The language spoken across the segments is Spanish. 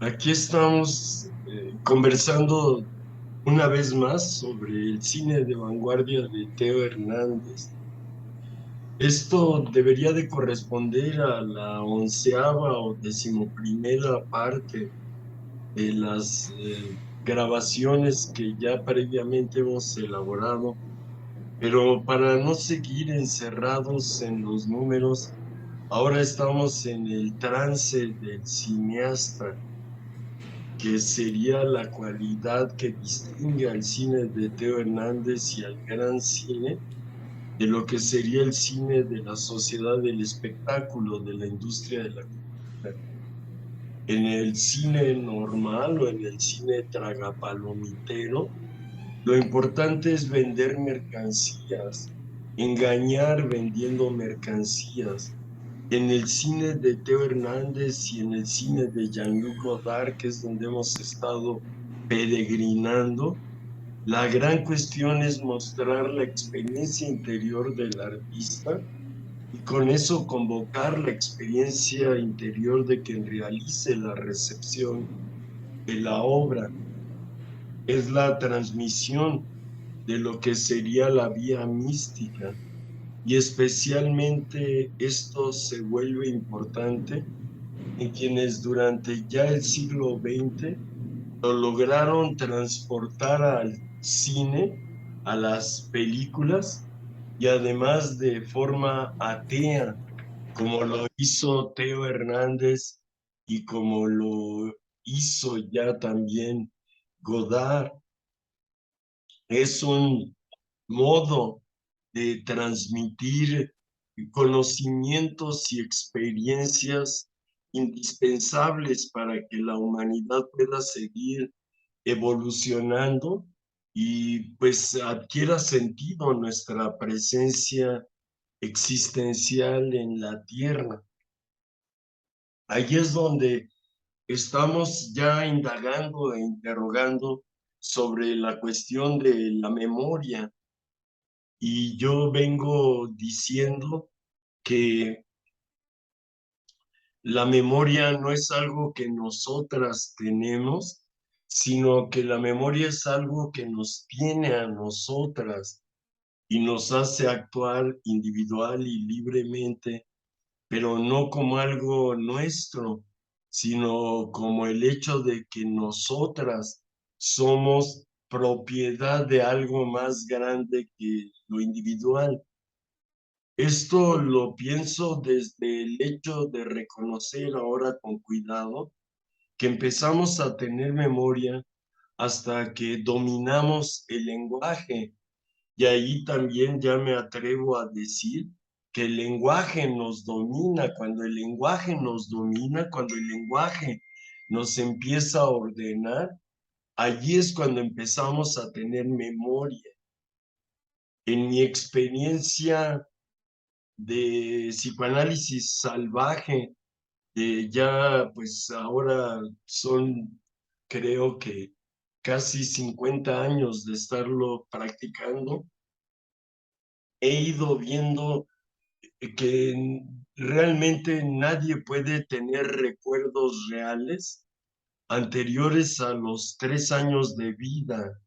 Aquí estamos conversando una vez más sobre el cine de vanguardia de Teo Hernández. Esto debería de corresponder a la 11ª o 11ª parte de las grabaciones que ya previamente hemos elaborado, pero para no seguir encerrados en los números, ahora estamos en el trance del cineasta, que sería la cualidad que distingue al cine de Teo Hernández y al gran cine de lo que sería el cine de la sociedad del espectáculo, de la industria de la cultura. En el cine normal o en el cine tragapalomitero, lo importante es vender mercancías, engañar vendiendo mercancías. En el cine de Teo Hernández y en el cine de Jean-Luc Godard, que es donde hemos estado peregrinando, la gran cuestión es mostrar la experiencia interior del artista y con eso convocar la experiencia interior de quien realice la recepción de la obra. Es la transmisión de lo que sería la vía mística, y especialmente esto se vuelve importante en quienes durante ya el siglo XX lo lograron transportar al cine, a las películas, y además de forma atea, como lo hizo Teo Hernández y como lo hizo ya también Godard. Es un modo de transmitir conocimientos y experiencias indispensables para que la humanidad pueda seguir evolucionando y pues adquiera sentido nuestra presencia existencial en la Tierra. Allí es donde estamos ya indagando e interrogando sobre la cuestión de la memoria, y yo vengo diciendo que la memoria no es algo que nosotras tenemos, sino que la memoria es algo que nos tiene a nosotras y nos hace actuar individual y libremente, pero no como algo nuestro, sino como el hecho de que nosotras somos propiedad de algo más grande que lo individual. Esto lo pienso desde el hecho de reconocer ahora con cuidado que empezamos a tener memoria hasta que dominamos el lenguaje. Y ahí también ya me atrevo a decir que el lenguaje nos domina. Cuando el lenguaje nos domina, cuando el lenguaje nos empieza a ordenar, allí es cuando empezamos a tener memoria. En mi experiencia de psicoanálisis salvaje, ya pues ahora son, creo que casi 50 años de estarlo practicando, he ido viendo que realmente nadie puede tener recuerdos reales anteriores a los 3 años de vida.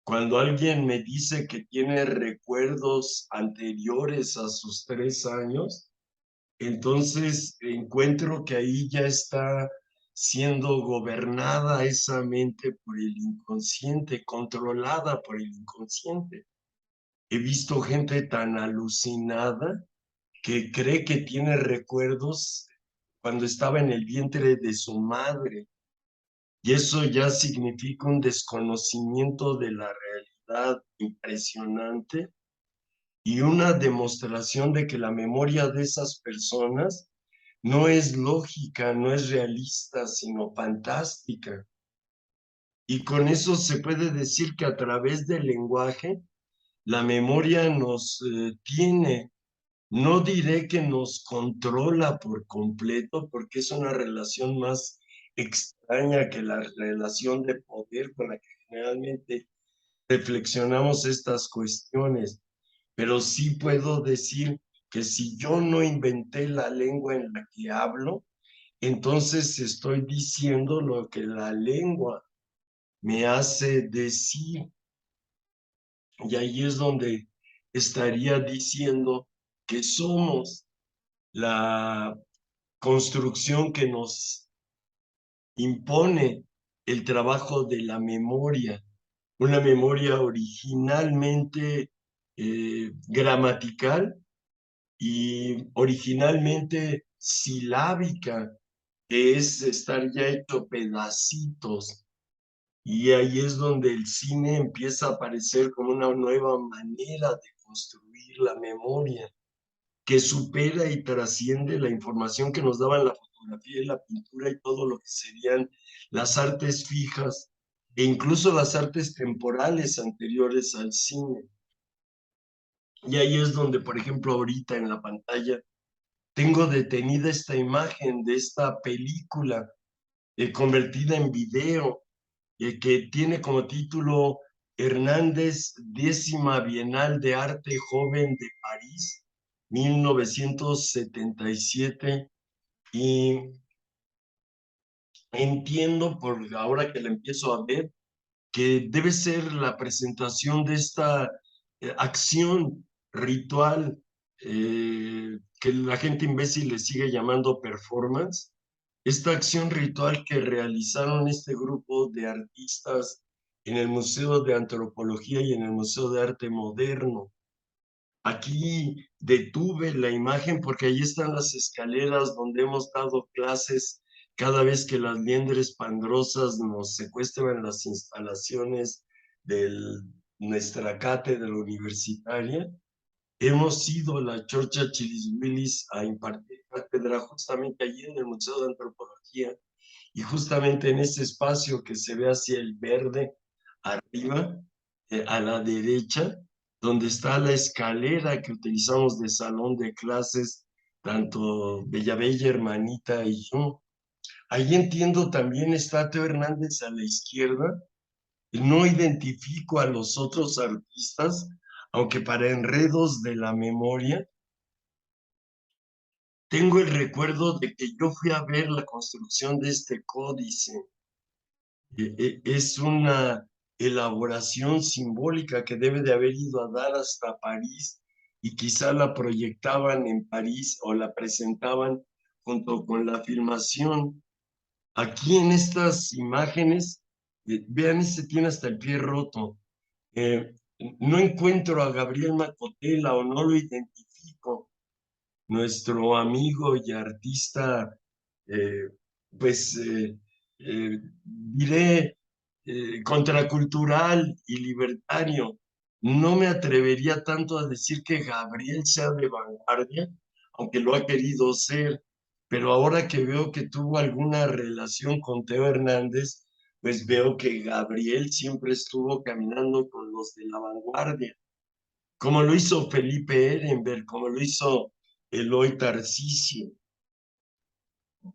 Cuando alguien me dice que tiene recuerdos anteriores a sus 3 años, entonces encuentro que ahí ya está siendo gobernada esa mente por el inconsciente, controlada por el inconsciente. He visto gente tan alucinada que cree que tiene recuerdos cuando estaba en el vientre de su madre, y eso ya significa un desconocimiento de la realidad impresionante y una demostración de que la memoria de esas personas no es lógica, no es realista, sino fantástica. Y con eso se puede decir que a través del lenguaje, la memoria nos tiene. No diré que nos controla por completo, porque es una relación más extraña que la relación de poder con la que generalmente reflexionamos estas cuestiones, pero sí puedo decir que si yo no inventé la lengua en la que hablo, entonces estoy diciendo lo que la lengua me hace decir. Y ahí es donde estaría diciendo que somos la construcción que nos impone el trabajo de la memoria, una memoria originalmente gramatical y originalmente silábica, que es estar ya hecho pedacitos. Y ahí es donde el cine empieza a aparecer como una nueva manera de construir la memoria, que supera y trasciende la información que nos daban la fotografía y la pintura y todo lo que serían las artes fijas e incluso las artes temporales anteriores al cine. Y ahí es donde, por ejemplo, ahorita en la pantalla tengo detenida esta imagen de esta película convertida en video, que tiene como título Hernández, 10ª Bienal de Arte Joven de París, 1977. Y entiendo, por ahora que la empiezo a ver, que debe ser la presentación de esta acción ritual que la gente imbécil le sigue llamando performance, esta acción ritual que realizaron este grupo de artistas en el Museo de Antropología y en el Museo de Arte Moderno. Aquí detuve la imagen porque ahí están las escaleras donde hemos dado clases cada vez que las liendres pandrosas nos secuestran las instalaciones de nuestra cátedra universitaria. Hemos ido a la Chorcha Chiliswilis a impartir cátedra justamente allí en el Museo de Antropología y justamente en ese espacio que se ve hacia el verde arriba, a la derecha, donde está la escalera que utilizamos de salón de clases, tanto Bella Bella, Hermanita y yo. Ahí entiendo también está Teo Hernández a la izquierda. No identifico a los otros artistas, aunque para enredos de la memoria, tengo el recuerdo de que yo fui a ver la construcción de este códice. Es una elaboración simbólica que debe de haber ido a dar hasta París y quizá la proyectaban en París o la presentaban junto con la filmación. Aquí en estas imágenes, vean, este tiene hasta el pie roto. Eh, no encuentro a Gabriel Macotela o no lo identifico. Nuestro amigo y artista, eh, pues diré, contracultural y libertario. No me atrevería tanto a decir que Gabriel sea de vanguardia, aunque lo ha querido ser, pero ahora que veo que tuvo alguna relación con Teo Hernández, pues veo que Gabriel siempre estuvo caminando con los de la vanguardia, como lo hizo Felipe Ehrenberg, como lo hizo Eloy Tarcisio.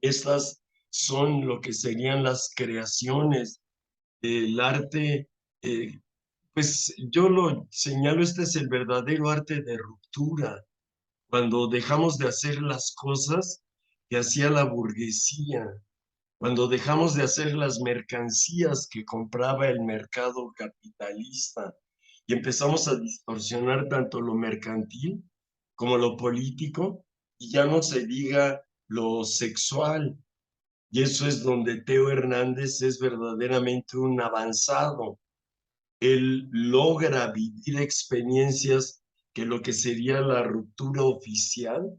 Estas son lo que serían las creaciones del arte. Pues yo lo señalo, este es el verdadero arte de ruptura, cuando dejamos de hacer las cosas que hacía la burguesía, cuando dejamos de hacer las mercancías que compraba el mercado capitalista y empezamos a distorsionar tanto lo mercantil como lo político, y ya no se diga lo sexual. Y eso es donde Teo Hernández es verdaderamente un avanzado. Él logra vivir experiencias que lo que sería la ruptura oficial,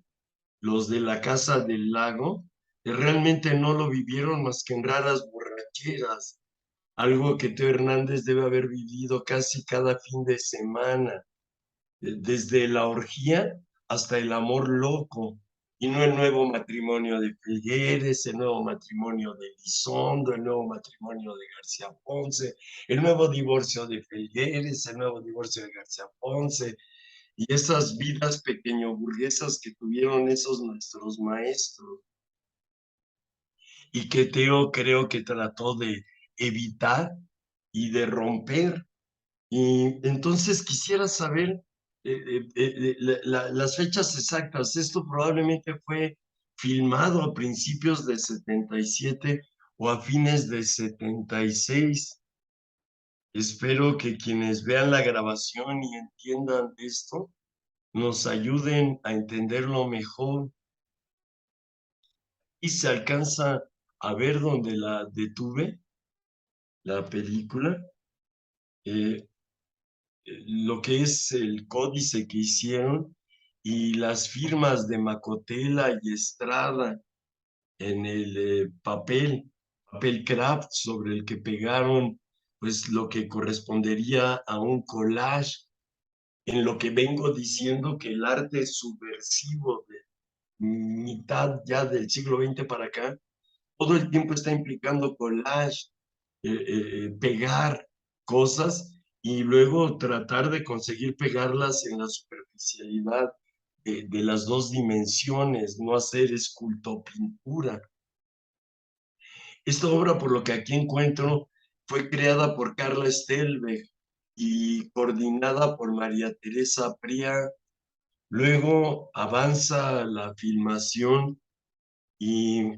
los de la Casa del Lago, realmente no lo vivieron más que en raras borracheras, algo que Teo Hernández debe haber vivido casi cada fin de semana, desde la orgía hasta el amor loco, y no el nuevo matrimonio de Figueres, el nuevo matrimonio de Elizondo, el nuevo matrimonio de García Ponce, el nuevo divorcio de Figueres, el nuevo divorcio de García Ponce, y esas vidas pequeño burguesas que tuvieron esos nuestros maestros, y que Teo creo que trató de evitar y de romper. Y entonces quisiera saber las fechas exactas. Esto probablemente fue filmado a principios de 77 o a fines de 76. Espero que quienes vean la grabación y entiendan esto nos ayuden a entenderlo mejor. Y se alcanza a ver donde la detuve, la película, eh, lo que es el códice que hicieron y las firmas de Macotela y Estrada en el papel craft sobre el que pegaron pues lo que correspondería a un collage, en lo que vengo diciendo que el arte subversivo de mitad ya del siglo XX para acá, todo el tiempo está implicando collage, pegar cosas y luego tratar de conseguir pegarlas en la superficialidad de las dos dimensiones, no hacer escultopintura. Esta obra, por lo que aquí encuentro, fue creada por Carla Stelberg y coordinada por María Teresa Pría. Luego avanza la filmación y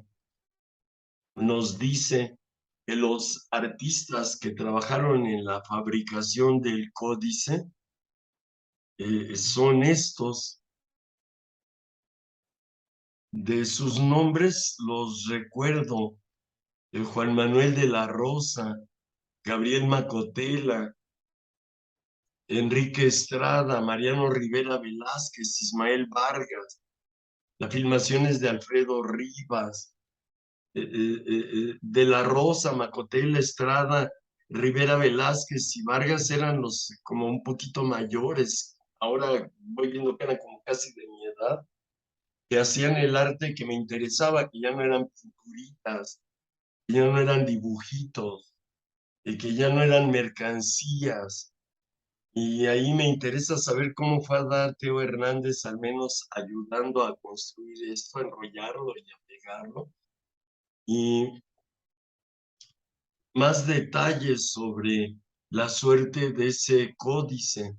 nos dice que los artistas que trabajaron en la fabricación del códice son estos. De sus nombres los recuerdo: Juan Manuel de la Rosa, Gabriel Macotela, Enrique Estrada, Mariano Rivera Velázquez, Ismael Vargas. La filmación es de Alfredo Rivas, de la Rosa, Macotela, Estrada, Rivera Velázquez y Vargas eran los como un poquito mayores. Ahora voy viendo que eran como casi de mi edad, que hacían el arte que me interesaba, que ya no eran pinturitas, que ya no eran dibujitos, que ya no eran mercancías. Y ahí me interesa saber cómo fue a dar Teo Hernández, al menos ayudando a construir esto, a enrollarlo y a pegarlo. Y más detalles sobre la suerte de ese códice.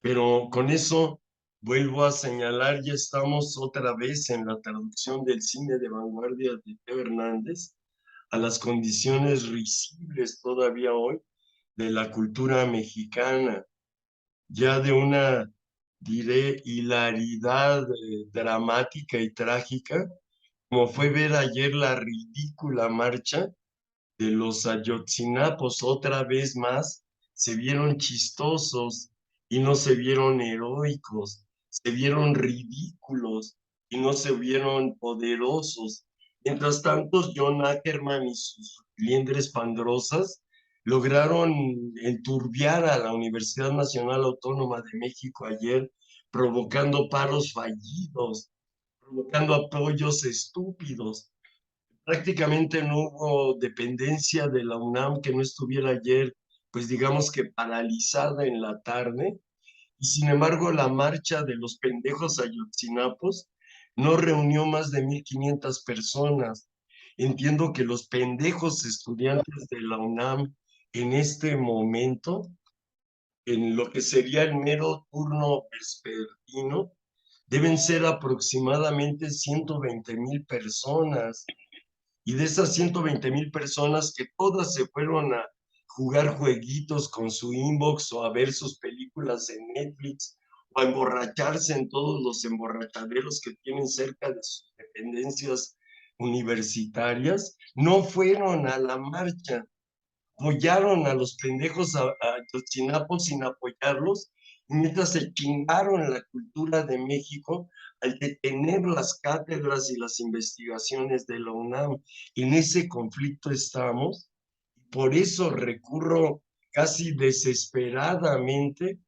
Pero con eso vuelvo a señalar, ya estamos otra vez en la traducción del cine de vanguardia de Teo Hernández a las condiciones risibles todavía hoy de la cultura mexicana, ya de una, diré, hilaridad dramática y trágica, como fue ver ayer la ridícula marcha de los Ayotzinapos. Otra vez más se vieron chistosos y no se vieron heroicos, se vieron ridículos y no se vieron poderosos. Mientras tanto, John Ackerman y sus liendres pandrosas lograron enturbiar a la Universidad Nacional Autónoma de México ayer, provocando paros fallidos, provocando apoyos estúpidos. Prácticamente no hubo dependencia de la UNAM que no estuviera ayer, pues digamos que paralizada en la tarde, y sin embargo la marcha de los pendejos ayotzinapos no reunió más de 1,500 personas. Entiendo que los pendejos estudiantes de la UNAM en este momento, en lo que sería el mero turno vespertino, deben ser aproximadamente 120,000 personas. Y de esas 120,000 personas que todas se fueron a jugar jueguitos con su inbox o a ver sus películas en Netflix o a emborracharse en todos los emborrachaderos que tienen cerca de sus dependencias universitarias, no fueron a la marcha, apoyaron a los pendejos a Ayotzinapa sin apoyarlos, y mientras se chingaron la cultura de México al detener las cátedras y las investigaciones de la UNAM. En ese conflicto estamos, por eso recurro casi desesperadamente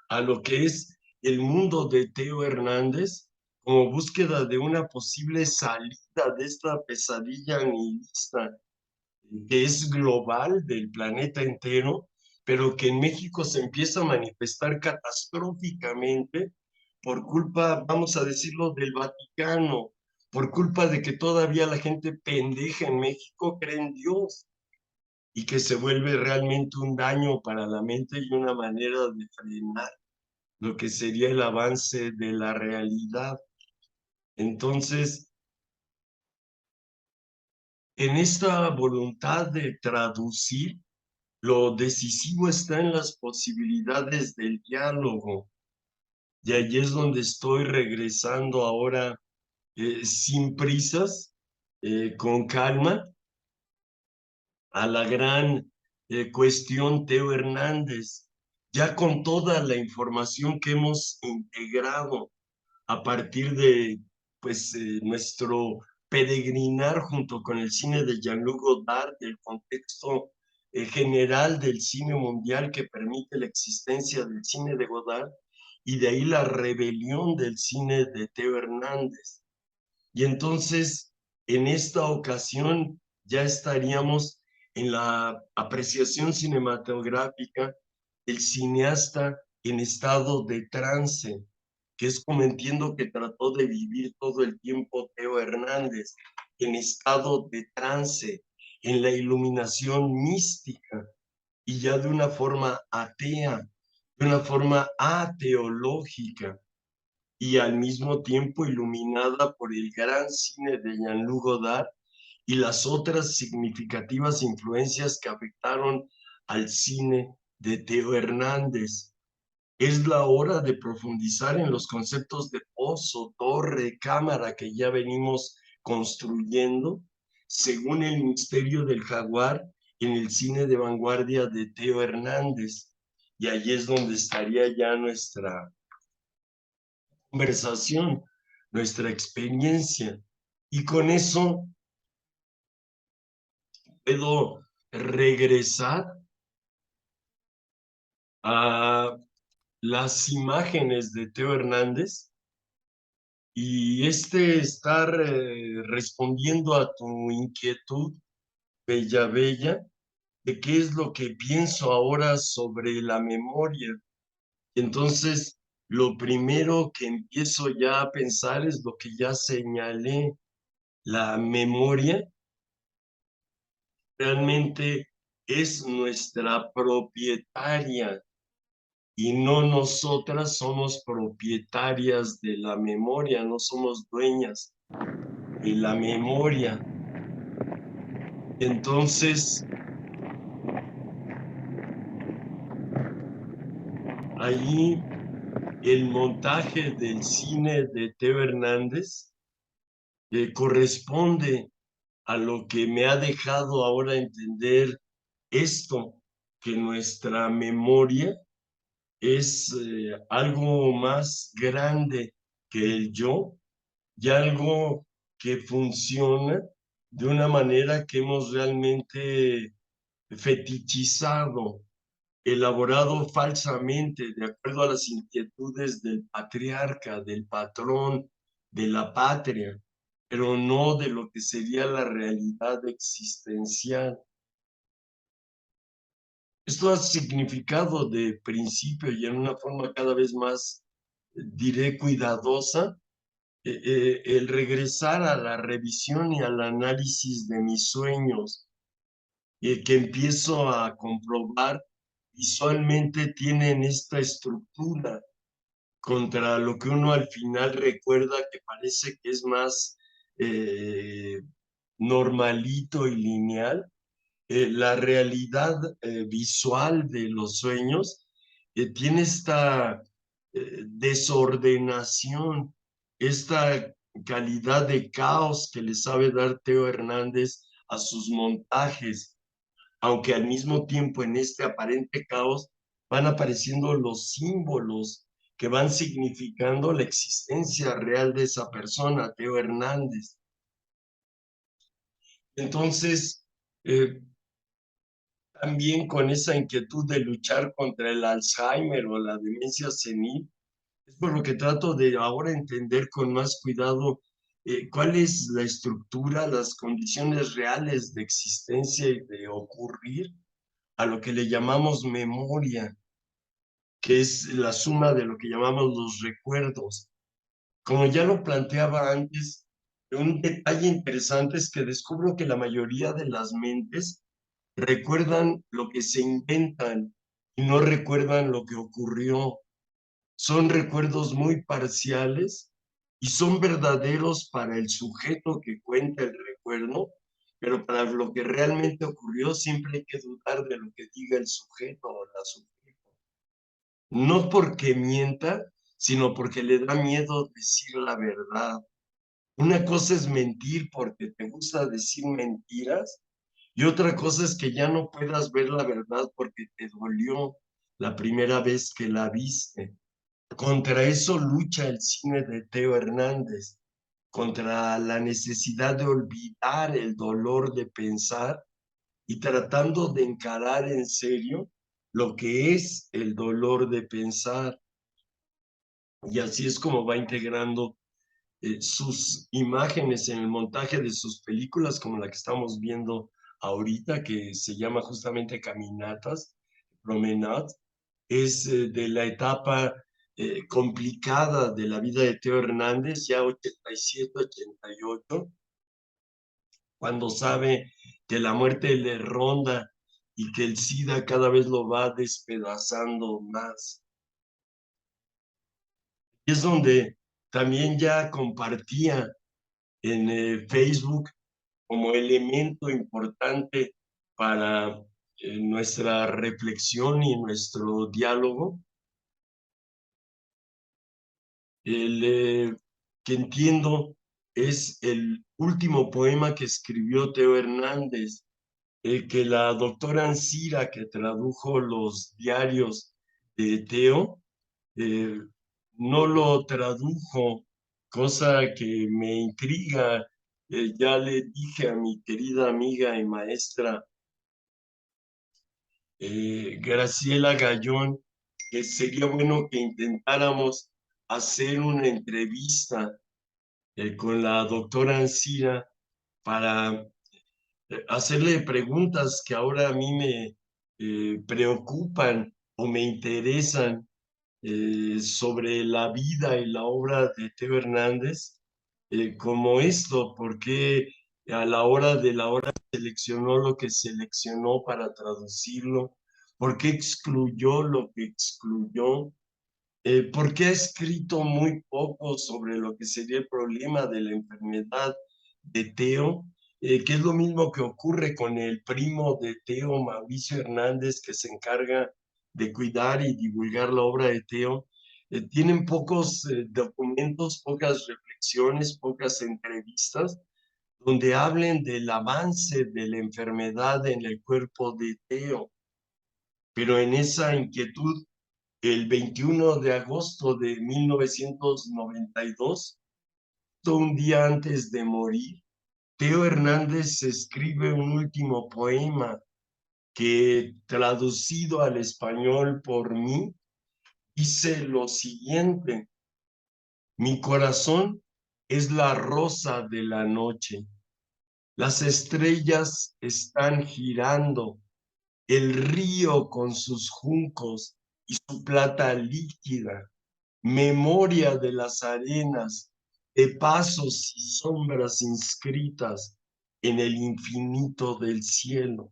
a lo que es el mundo de Teo Hernández como búsqueda de una posible salida de esta pesadilla nihilista que es global del planeta entero, pero que en México se empieza a manifestar catastróficamente por culpa, vamos a decirlo, del Vaticano, por culpa de que todavía la gente pendeja en México cree en Dios y que se vuelve realmente un daño para la mente y una manera de frenar lo que sería el avance de la realidad. Entonces, en esta voluntad de traducir, lo decisivo está en las posibilidades del diálogo. Y allí es donde estoy regresando ahora sin prisas, con calma, a la gran cuestión Teo Hernández, ya con toda la información que hemos integrado a partir de pues, nuestro peregrinar junto con el cine de Jean-Luc Godard, del contexto general del cine mundial que permite la existencia del cine de Godard, y de ahí la rebelión del cine de Teo Hernández. Y entonces, en esta ocasión, ya estaríamos en la apreciación cinematográfica del cineasta en estado de trance, que es como entiendo que trató de vivir todo el tiempo Teo Hernández, en estado de trance, en la iluminación mística, y ya de una forma atea, de una forma ateológica, y al mismo tiempo iluminada por el gran cine de Jean-Luc Godard y las otras significativas influencias que afectaron al cine de Teo Hernández. Es la hora de profundizar en los conceptos de pozo, torre, cámara que ya venimos construyendo, según el misterio del jaguar en el cine de vanguardia de Teo Hernández. Y allí es donde estaría ya nuestra conversación, nuestra experiencia. Y con eso puedo regresar a las imágenes de Teo Hernández y estar respondiendo a tu inquietud, Bella Bella, de qué es lo que pienso ahora sobre la memoria. Entonces, lo primero que empiezo ya a pensar es lo que ya señalé, la memoria realmente es nuestra propietaria y no nosotras somos propietarias de la memoria, no somos dueñas de la memoria. Entonces, ahí el montaje del cine de Teo Hernández corresponde a lo que me ha dejado ahora entender esto, que nuestra memoria es algo más grande que el yo y algo que funciona de una manera que hemos realmente fetichizado, elaborado falsamente de acuerdo a las inquietudes del patriarca, del patrón, de la patria, pero no de lo que sería la realidad existencial. Esto ha significado de principio y en una forma cada vez más, diré, cuidadosa, el regresar a la revisión y al análisis de mis sueños, que empiezo a comprobar visualmente tienen esta estructura contra lo que uno al final recuerda que parece que es más normalito y lineal. La realidad visual de los sueños tiene esta desordenación, esta calidad de caos que le sabe dar Teo Hernández a sus montajes, aunque al mismo tiempo en este aparente caos van apareciendo los símbolos que van significando la existencia real de esa persona, Teo Hernández. Entonces, también con esa inquietud de luchar contra el Alzheimer o la demencia senil, es por lo que trato de ahora entender con más cuidado cuál es la estructura, las condiciones reales de existencia y de ocurrir a lo que le llamamos memoria, que es la suma de lo que llamamos los recuerdos. Como ya lo planteaba antes, un detalle interesante es que descubro que la mayoría de las mentes recuerdan lo que se inventan y no recuerdan lo que ocurrió. Son recuerdos muy parciales y son verdaderos para el sujeto que cuenta el recuerdo, pero para lo que realmente ocurrió siempre hay que dudar de lo que diga el sujeto o la sujeta. No porque mienta, sino porque le da miedo decir la verdad. Una cosa es mentir porque te gusta decir mentiras y otra cosa es que ya no puedas ver la verdad porque te dolió la primera vez que la viste. Contra eso lucha el cine de Teo Hernández, contra la necesidad de olvidar el dolor de pensar y tratando de encarar en serio lo que es el dolor de pensar. Y así es como va integrando sus imágenes en el montaje de sus películas, como la que estamos viendo ahorita, que se llama justamente Caminatas, Promenade, es de la etapa complicada de la vida de Teo Hernández, ya 87, 88, cuando sabe que la muerte le ronda y que el SIDA cada vez lo va despedazando más. Y es donde también ya compartía en Facebook como elemento importante para nuestra reflexión y nuestro diálogo, el que entiendo es el último poema que escribió Teo Hernández, que la doctora Ancira, que tradujo los diarios de Teo, eh, no lo tradujo, cosa que me intriga. Ya le dije a mi querida amiga y maestra Graciela Gallón que sería bueno que intentáramos hacer una entrevista con la doctora Ancira para hacerle preguntas que ahora a mí me preocupan o me interesan sobre la vida y la obra de Teo Hernández, como esto, porque a la hora de la hora seleccionó lo que seleccionó para traducirlo, por qué excluyó lo que excluyó, por qué ha escrito muy poco sobre lo que sería el problema de la enfermedad de Teo, que es lo mismo que ocurre con el primo de Teo, Mauricio Hernández, que se encarga de cuidar y divulgar la obra de Teo. Tienen pocos documentos, pocas reflexiones, pocas entrevistas donde hablen del avance de la enfermedad en el cuerpo de Teo, pero en esa inquietud, el 21 de agosto de 1992, un día antes de morir, Teo Hernández escribe un último poema que, traducido al español por mí, dice lo siguiente: mi corazón es la rosa de la noche, las estrellas están girando, el río con sus juncos y su plata líquida, memoria de las arenas, de pasos y sombras inscritas en el infinito del cielo.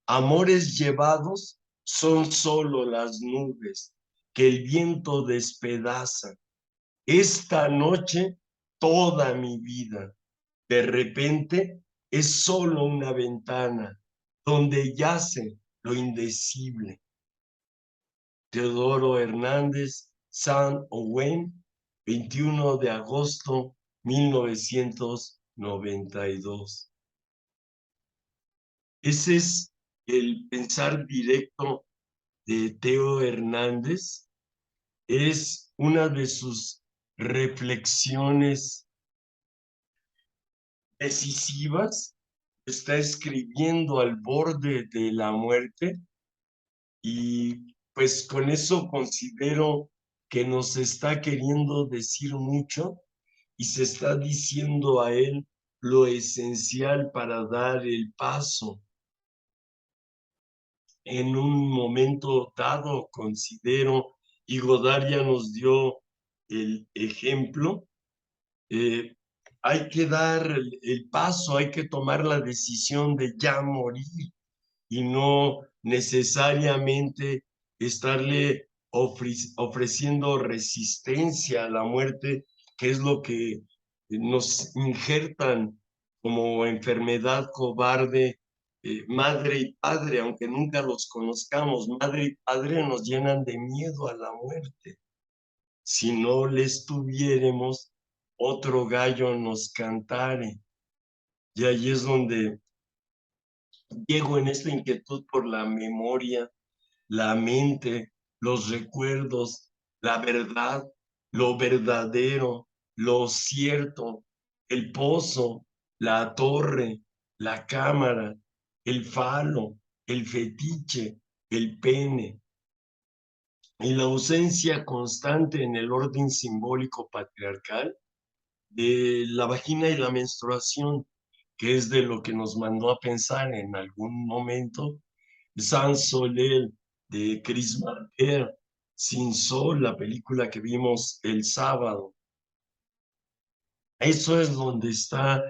Amores llevados son solo las nubes que el viento despedaza. Esta noche, toda mi vida, de repente, es solo una ventana donde yace lo indecible. Teodoro Hernández, San Owen, 21 de agosto 1992. Ese es el pensar directo de Teo Hernández. Es una de sus reflexiones decisivas. Está escribiendo al borde de la muerte y pues con eso considero que nos está queriendo decir mucho y se está diciendo a él lo esencial para dar el paso. En un momento dado, considero, y Godard ya nos dio el ejemplo, eh, hay que dar el paso, hay que tomar la decisión de ya morir y no necesariamente estarle ofreciendo resistencia a la muerte, qué es lo que nos injertan como enfermedad cobarde, madre y padre, aunque nunca los conozcamos, madre y padre nos llenan de miedo a la muerte. Si no les tuviéramos, otro gallo nos cantare. Y ahí es donde llego en esta inquietud por la memoria, la mente, los recuerdos, la verdad, lo verdadero, lo cierto, el pozo, la torre, la cámara, el falo, el fetiche, el pene, y la ausencia constante en el orden simbólico patriarcal de la vagina y la menstruación, que es de lo que nos mandó a pensar en algún momento Sans Soleil de Chris Marker, Sin Sol, la película que vimos el sábado. Eso es donde está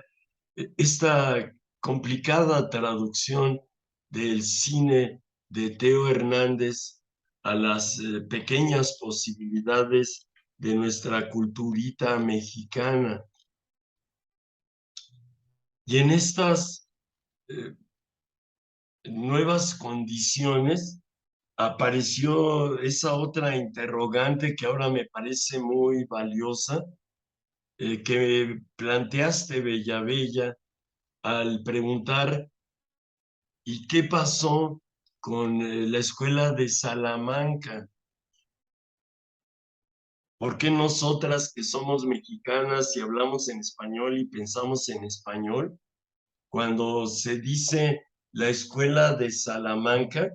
esta complicada traducción del cine de Teo Hernández a las pequeñas posibilidades de nuestra culturita mexicana. Y en estas eh, nuevas condiciones apareció esa otra interrogante que ahora me parece muy valiosa, que planteaste, Bella Bella, al preguntar, ¿y qué pasó con la escuela de Salamanca? ¿Por qué nosotras que somos mexicanas y hablamos en español y pensamos en español, cuando se dice la escuela de Salamanca,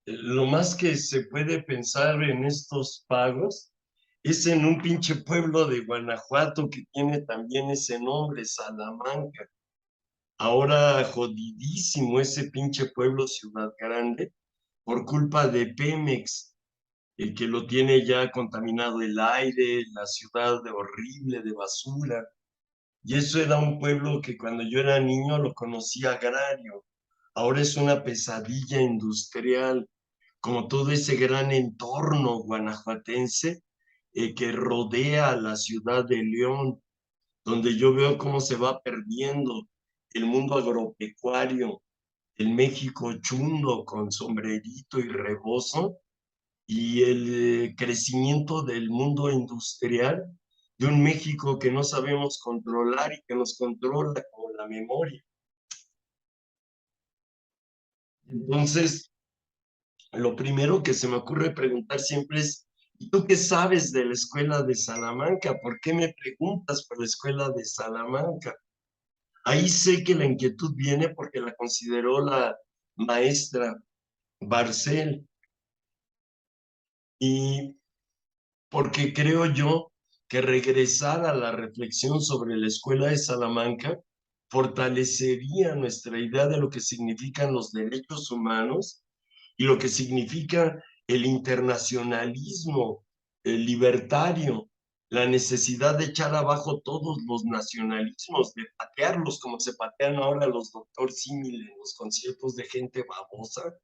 lo más que se puede pensar en estos pagos es en un pinche pueblo de Guanajuato que tiene también ese nombre, Salamanca? Ahora jodidísimo ese pinche pueblo Ciudad Grande por culpa de Pemex, que lo tiene ya contaminado el aire, la ciudad de horrible de basura. Y eso era un pueblo que cuando yo era niño lo conocía agrario. Ahora es una pesadilla industrial, como todo ese gran entorno guanajuatense que rodea a la ciudad de León, donde yo veo cómo se va perdiendo el mundo agropecuario, el México chundo con sombrerito y rebozo, y el crecimiento del mundo industrial de un México que no sabemos controlar y que nos controla como la memoria. Entonces, lo primero que se me ocurre preguntar siempre es, ¿y tú qué sabes de la escuela de Salamanca? ¿Por qué me preguntas por la escuela de Salamanca? Ahí sé que la inquietud viene porque la consideró la maestra Barcel y porque creo yo que regresar a la reflexión sobre la escuela de Salamanca fortalecería nuestra idea de lo que significan los derechos humanos y lo que significa el internacionalismo, el libertario, la necesidad de echar abajo todos los nacionalismos, de patearlos como se patean ahora los doctor símil en los conciertos de gente babosa.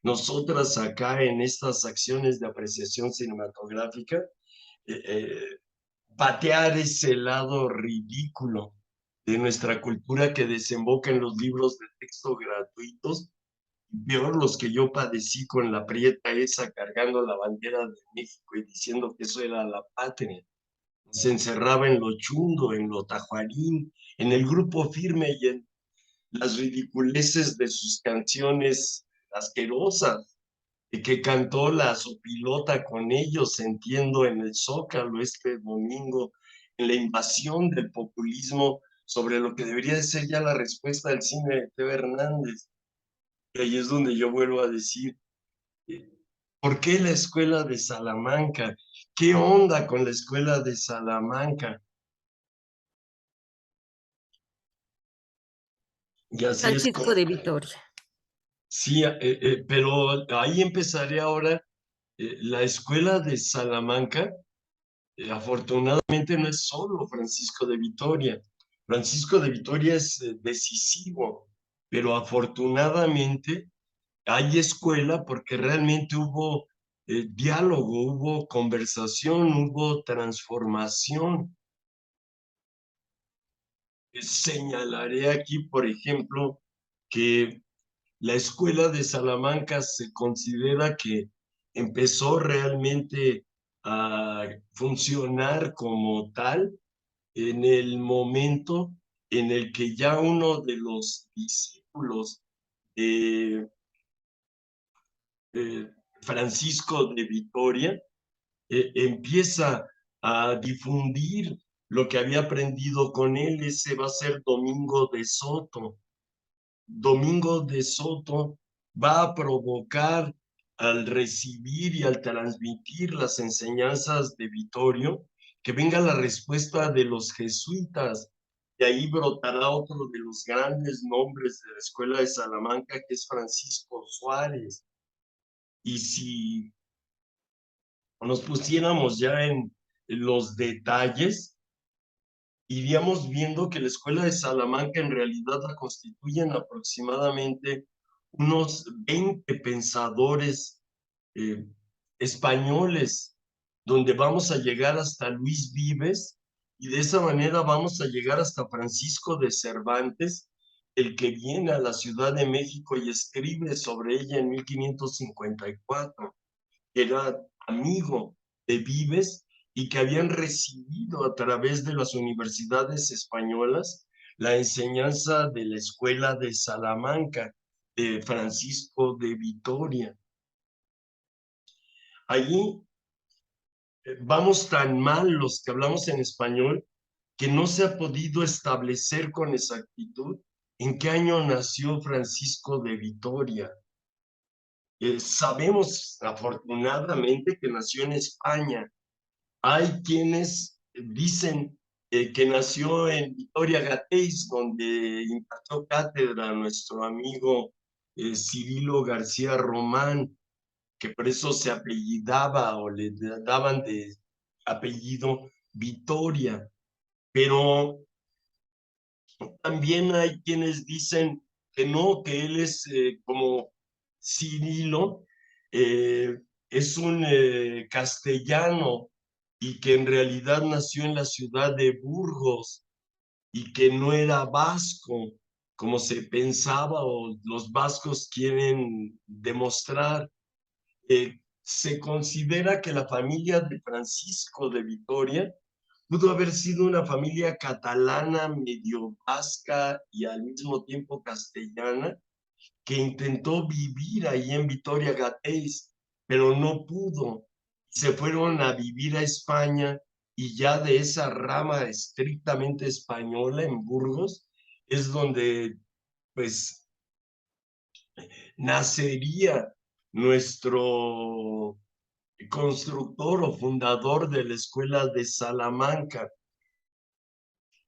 Nosotras acá en estas acciones de apreciación cinematográfica, eh, eh, patear ese lado ridículo de nuestra cultura que desemboca en los libros de texto gratuitos, peor los que yo padecí con la prieta esa cargando la bandera de México y diciendo que eso era la patria. Se encerraba en lo chundo, en lo tajuarín, en el grupo firme y en las ridiculeces de sus canciones asquerosas, que cantó la Sopilota con ellos, entiendo, en el Zócalo este domingo, en la invasión del populismo sobre lo que debería de ser ya la respuesta del cine de Teo Hernández. Y ahí es donde yo vuelvo a decir, eh, ¿por qué la escuela de Salamanca? ¿Qué onda con la escuela de Salamanca? Y así es como, Francisco de Vitoria. sí, pero ahí empezaré ahora. La escuela de Salamanca, afortunadamente no es solo Francisco de Vitoria. Francisco de Vitoria es decisivo, pero afortunadamente hay escuela porque realmente hubo diálogo, hubo conversación, hubo transformación. Señalaré aquí, por ejemplo, que la escuela de Salamanca se considera que empezó realmente a funcionar como tal en el momento en el que ya uno de los discípulos de Francisco de Vitoria empieza a difundir lo que había aprendido con él. Ese va a ser Domingo de Soto. Domingo de Soto va a provocar, al recibir y al transmitir las enseñanzas de Vittorio, que venga la respuesta de los jesuitas. Y ahí brotará otro de los grandes nombres de la Escuela de Salamanca, que es Francisco Suárez. Y si nos pusiéramos ya en los detalles, iríamos viendo que la Escuela de Salamanca en realidad la constituyen aproximadamente unos 20 pensadores eh, españoles, donde vamos a llegar hasta Luis Vives y de esa manera vamos a llegar hasta Francisco de Cervantes, el que viene a la Ciudad de México y escribe sobre ella en 1554. Era amigo de Vives y que habían recibido a través de las universidades españolas la enseñanza de la escuela de Salamanca, de Francisco de Vitoria. Allí vamos tan mal los que hablamos en español que no se ha podido establecer con exactitud en qué año nació Francisco de Vitoria. Sabemos afortunadamente que nació en España. Hay quienes dicen que nació en Vitoria-Gasteiz, donde impartió cátedra nuestro amigo Cirilo García Román, que por eso se apellidaba o le daban de apellido Vitoria. Pero también hay quienes dicen que no, que él es como Cirilo, eh, es un castellano y que en realidad nació en la ciudad de Burgos y que no era vasco, como se pensaba o los vascos quieren demostrar. Se considera que la familia de Francisco de Vitoria pudo haber sido una familia catalana, medio vasca y al mismo tiempo castellana, que intentó vivir ahí en Vitoria-Gasteiz, pero no pudo. Se fueron a vivir a España y ya de esa rama estrictamente española en Burgos es donde pues nacería nuestro constructor o fundador de la Escuela de Salamanca.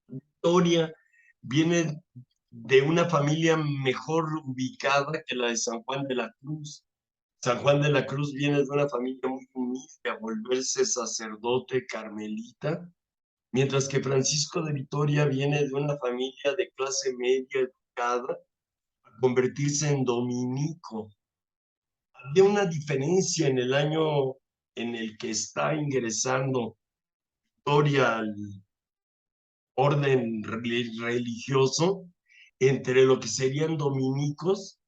Victoria viene de una familia mejor ubicada que la de San Juan de la Cruz. San Juan de la Cruz viene de una familia muy humilde a volverse sacerdote carmelita, mientras que Francisco de Vitoria viene de una familia de clase media educada a convertirse en dominico. Había una diferencia en el año en el que está ingresando Vitoria al orden religioso entre lo que serían dominicos,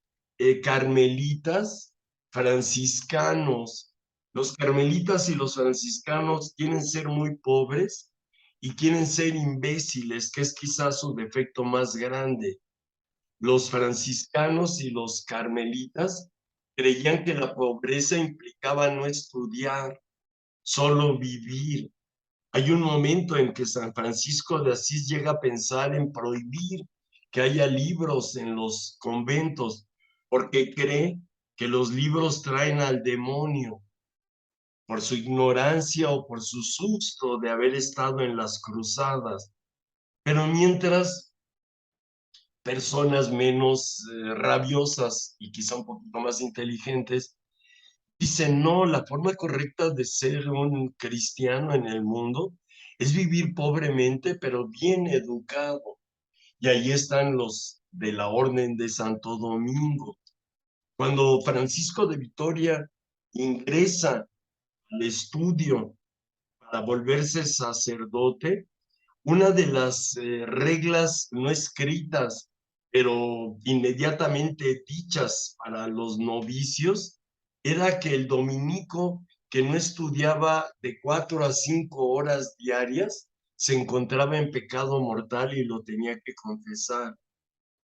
carmelitas, franciscanos. Los carmelitas y los franciscanos quieren ser muy pobres y quieren ser imbéciles, que es quizás su defecto más grande. Los franciscanos y los carmelitas creían que la pobreza implicaba no estudiar, solo vivir. Hay un momento en que San Francisco de Asís llega a pensar en prohibir que haya libros en los conventos, porque cree que los libros traen al demonio por su ignorancia o por su susto de haber estado en las cruzadas. Pero mientras personas menos rabiosas y quizá un poquito más inteligentes dicen, no, la forma correcta de ser un cristiano en el mundo es vivir pobremente, pero bien educado. Y ahí están los de la Orden de Santo Domingo. Cuando Francisco de Vitoria ingresa al estudio para volverse sacerdote, una de las reglas no escritas, pero inmediatamente dichas para los novicios, era que el dominico que no estudiaba de 4 a 5 horas diarias se encontraba en pecado mortal y lo tenía que confesar.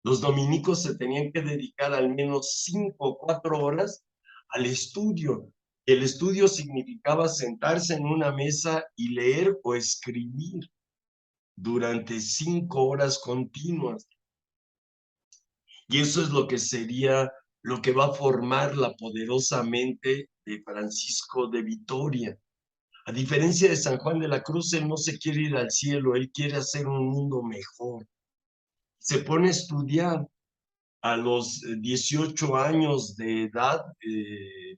Los dominicos se tenían que dedicar al menos 5 o 4 horas al estudio. El estudio significaba sentarse en una mesa y leer o escribir durante 5 horas continuas. Y eso es lo que sería, lo que va a formar la poderosa mente de Francisco de Vitoria. A diferencia de San Juan de la Cruz, él no se quiere ir al cielo, él quiere hacer un mundo mejor. Se pone a estudiar a los 18 años de edad,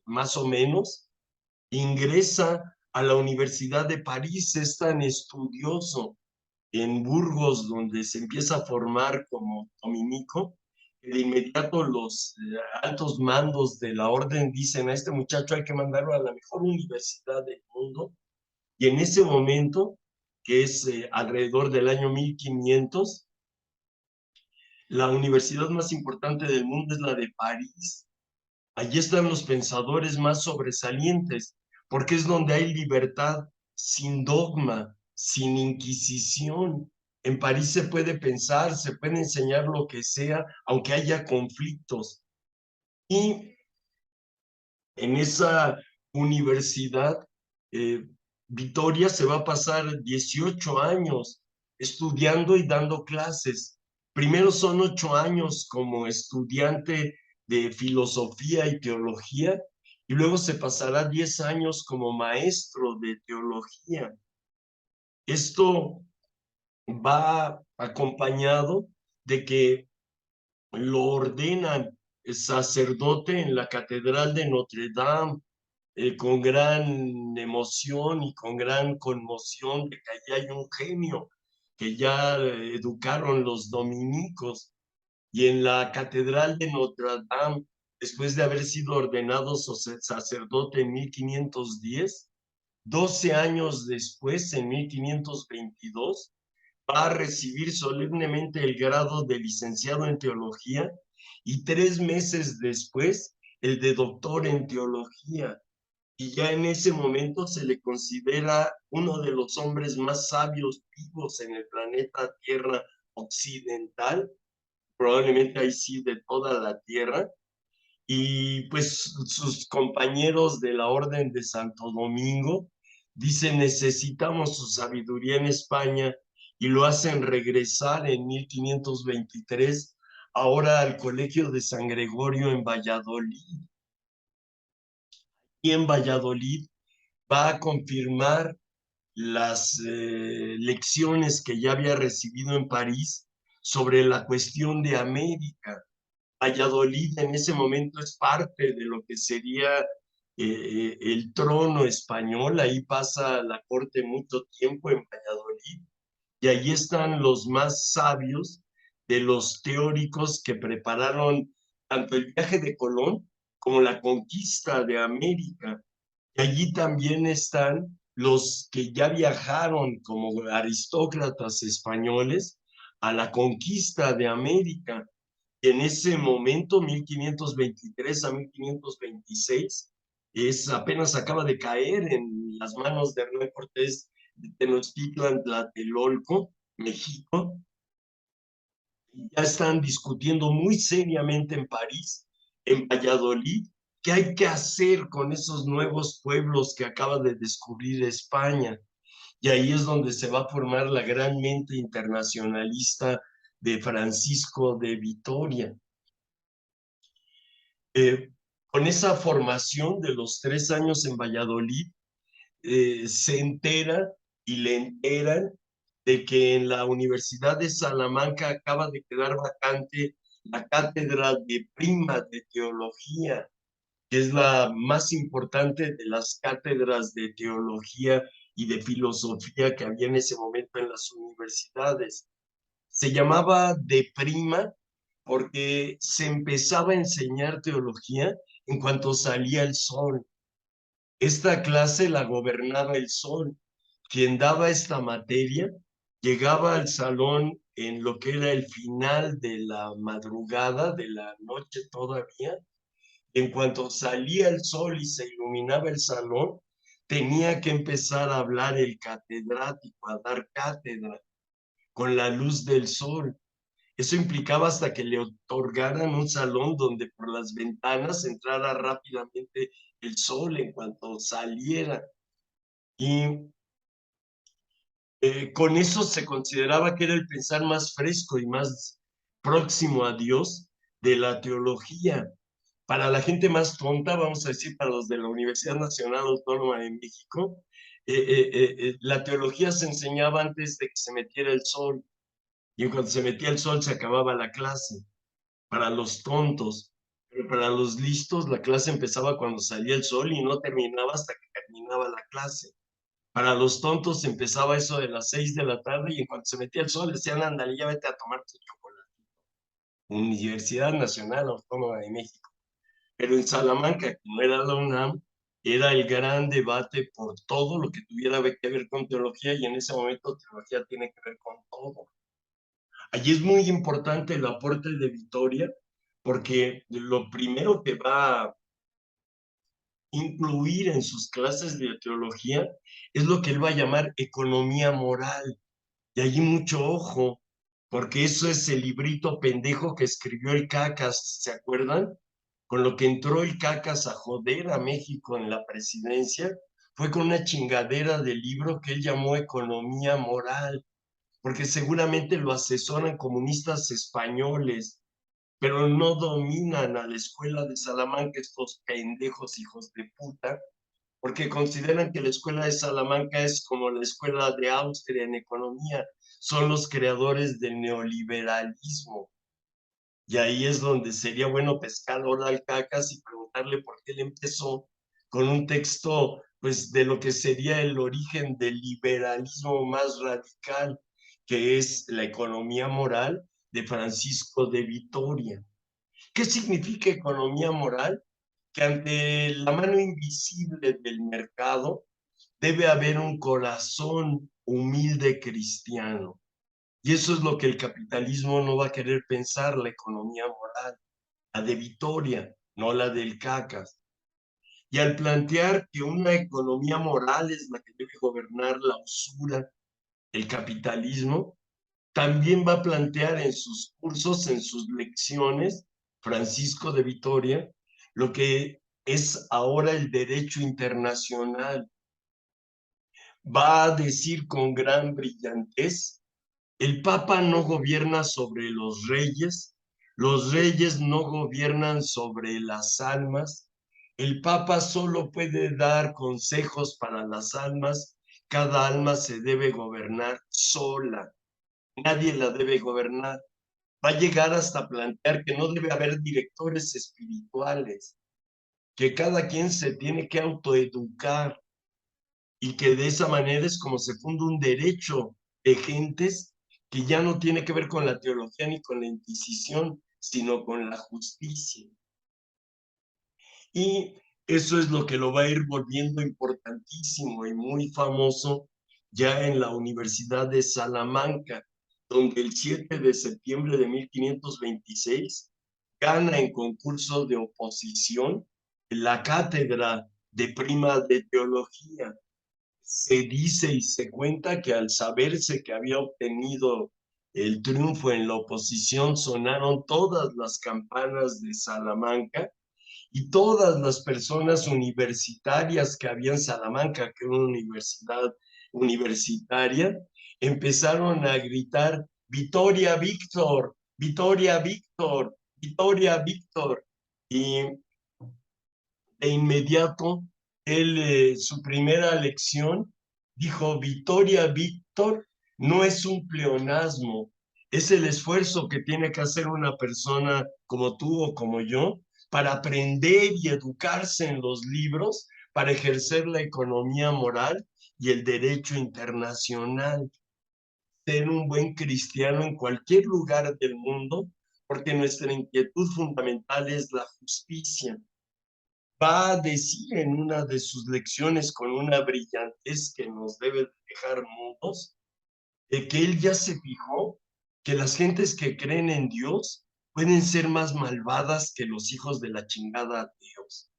más o menos, ingresa a la Universidad de París, es tan estudioso en Burgos, donde se empieza a formar como dominico, que de inmediato los altos mandos de la orden dicen: a este muchacho hay que mandarlo a la mejor universidad del mundo. Y en ese momento, que es alrededor del año 1500, la universidad más importante del mundo es la de París. Allí están los pensadores más sobresalientes, porque es donde hay libertad sin dogma, sin inquisición. En París se puede pensar, se puede enseñar lo que sea, aunque haya conflictos. Y en esa universidad, eh, Vitoria se va a pasar 18 años estudiando y dando clases. Primero son 8 años como estudiante de filosofía y teología, y luego se pasará 10 años como maestro de teología. Esto va acompañado de que lo ordenan sacerdote en la Catedral de Notre Dame, con gran emoción y con gran conmoción de que allá hay un genio que ya educaron los dominicos. Y en la Catedral de Notre Dame, después de haber sido ordenado sacerdote en 1510, 12 años después, en 1522, va a recibir solemnemente el grado de licenciado en teología y 3 meses después el de doctor en teología. Y ya en ese momento se le considera uno de los hombres más sabios vivos en el planeta Tierra occidental, probablemente ahí sí de toda la Tierra. Y pues sus compañeros de la Orden de Santo Domingo dicen: necesitamos su sabiduría en España, y lo hacen regresar en 1523, ahora al Colegio de San Gregorio en Valladolid. Y en Valladolid va a confirmar las lecciones que ya había recibido en París sobre la cuestión de América. Valladolid en ese momento es parte de lo que sería el trono español. Ahí pasa la corte mucho tiempo en Valladolid, y allí están los más sabios de los teóricos que prepararon tanto el viaje de Colón como la conquista de América. Y allí también están los que ya viajaron como aristócratas españoles a la conquista de América. Y en ese momento, 1523 a 1526, apenas acaba de caer en las manos de Hernán Cortés de Tenochtitlan, Tlatelolco, México. Ya están discutiendo muy seriamente en París, en Valladolid, qué hay que hacer con esos nuevos pueblos que acaba de descubrir España. Y ahí es donde se va a formar la gran mente internacionalista de Francisco de Vitoria. Eh, con esa formación de los 3 años en Valladolid, se entera y le enteran de que en la Universidad de Salamanca acaba de quedar vacante la cátedra de prima de teología, que es la más importante de las cátedras de teología y de filosofía que había en ese momento en las universidades. Se llamaba de prima porque se empezaba a enseñar teología en cuanto salía el sol. Esta clase la gobernaba el sol. Quien daba esta materia llegaba al salón en lo que era el final de la madrugada, de la noche todavía, y en cuanto salía el sol y se iluminaba el salón, tenía que empezar a hablar el catedrático, a dar cátedra con la luz del sol. Eso implicaba hasta que le otorgaran un salón donde por las ventanas entrara rápidamente el sol en cuanto saliera. Y con eso se consideraba que era el pensar más fresco y más próximo a Dios de la teología. Para la gente más tonta, vamos a decir, para los de la Universidad Nacional Autónoma de México, la teología se enseñaba antes de que se metiera el sol, y en cuanto se metía el sol se acababa la clase. Para los tontos, pero para los listos la clase empezaba cuando salía el sol y no terminaba hasta que terminaba la clase. Para los tontos empezaba eso de las 6 de la tarde y en cuanto se metía el sol decían, ándale, ya vete a tomar tu chocolate. Universidad Nacional Autónoma de México. Pero en Salamanca, que no era la UNAM, era el gran debate por todo lo que tuviera que ver con teología y en ese momento teología tiene que ver con todo. Allí es muy importante el aporte de Vitoria porque lo primero que va a incluir en sus clases de teología es lo que él va a llamar economía moral. Y allí mucho ojo, porque eso es el librito pendejo que escribió el Cacas, ¿se acuerdan? Con lo que entró el Cacas a joder a México en la presidencia, fue con una chingadera de libro que él llamó Economía Moral, porque seguramente lo asesoran comunistas españoles, pero no dominan a la escuela de Salamanca estos pendejos hijos de puta, porque consideran que la escuela de Salamanca es como la escuela de Austria en economía, son los creadores del neoliberalismo. Y ahí es donde sería bueno pescar ahora al Cacas y preguntarle por qué él empezó con un texto, pues, de lo que sería el origen del liberalismo más radical, que es la economía moral de Francisco de Vitoria. ¿Qué significa economía moral? Que ante la mano invisible del mercado debe haber un corazón humilde cristiano. Y eso es lo que el capitalismo no va a querer pensar, la economía moral, la de Vitoria, no la del Cacas. Y al plantear que una economía moral es la que debe gobernar la usura, el capitalismo, también va a plantear en sus cursos, en sus lecciones, Francisco de Vitoria, lo que es ahora el derecho internacional. Va a decir con gran brillantez, el Papa no gobierna sobre los reyes no gobiernan sobre las almas, el Papa solo puede dar consejos para las almas, cada alma se debe gobernar sola, nadie la debe gobernar. Va a llegar hasta plantear que no debe haber directores espirituales, que cada quien se tiene que autoeducar y que de esa manera es como se funda un derecho de gentes que ya no tiene que ver con la teología ni con la Inquisición, sino con la justicia. Y eso es lo que lo va a ir volviendo importantísimo y muy famoso ya en la Universidad de Salamanca, donde el 7 de septiembre de 1526 gana en concurso de oposición la cátedra de prima de teología. Se dice y se cuenta que al saberse que había obtenido el triunfo en la oposición, sonaron todas las campanas de Salamanca y todas las personas universitarias que había en Salamanca, que era una universidad universitaria, empezaron a gritar, Victoria Víctor, Victoria Víctor, Victoria Víctor. Y de inmediato, él, su primera lección, dijo, Victoria Víctor no es un pleonasmo, es el esfuerzo que tiene que hacer una persona como tú o como yo para aprender y educarse en los libros, para ejercer la economía moral y el derecho internacional. Ser un buen cristiano en cualquier lugar del mundo, porque nuestra inquietud fundamental es la justicia. Va a decir en una de sus lecciones con una brillantez que nos debe dejar mudos, que él ya se fijó que las gentes que creen en Dios pueden ser más malvadas que los hijos de la chingada ateos.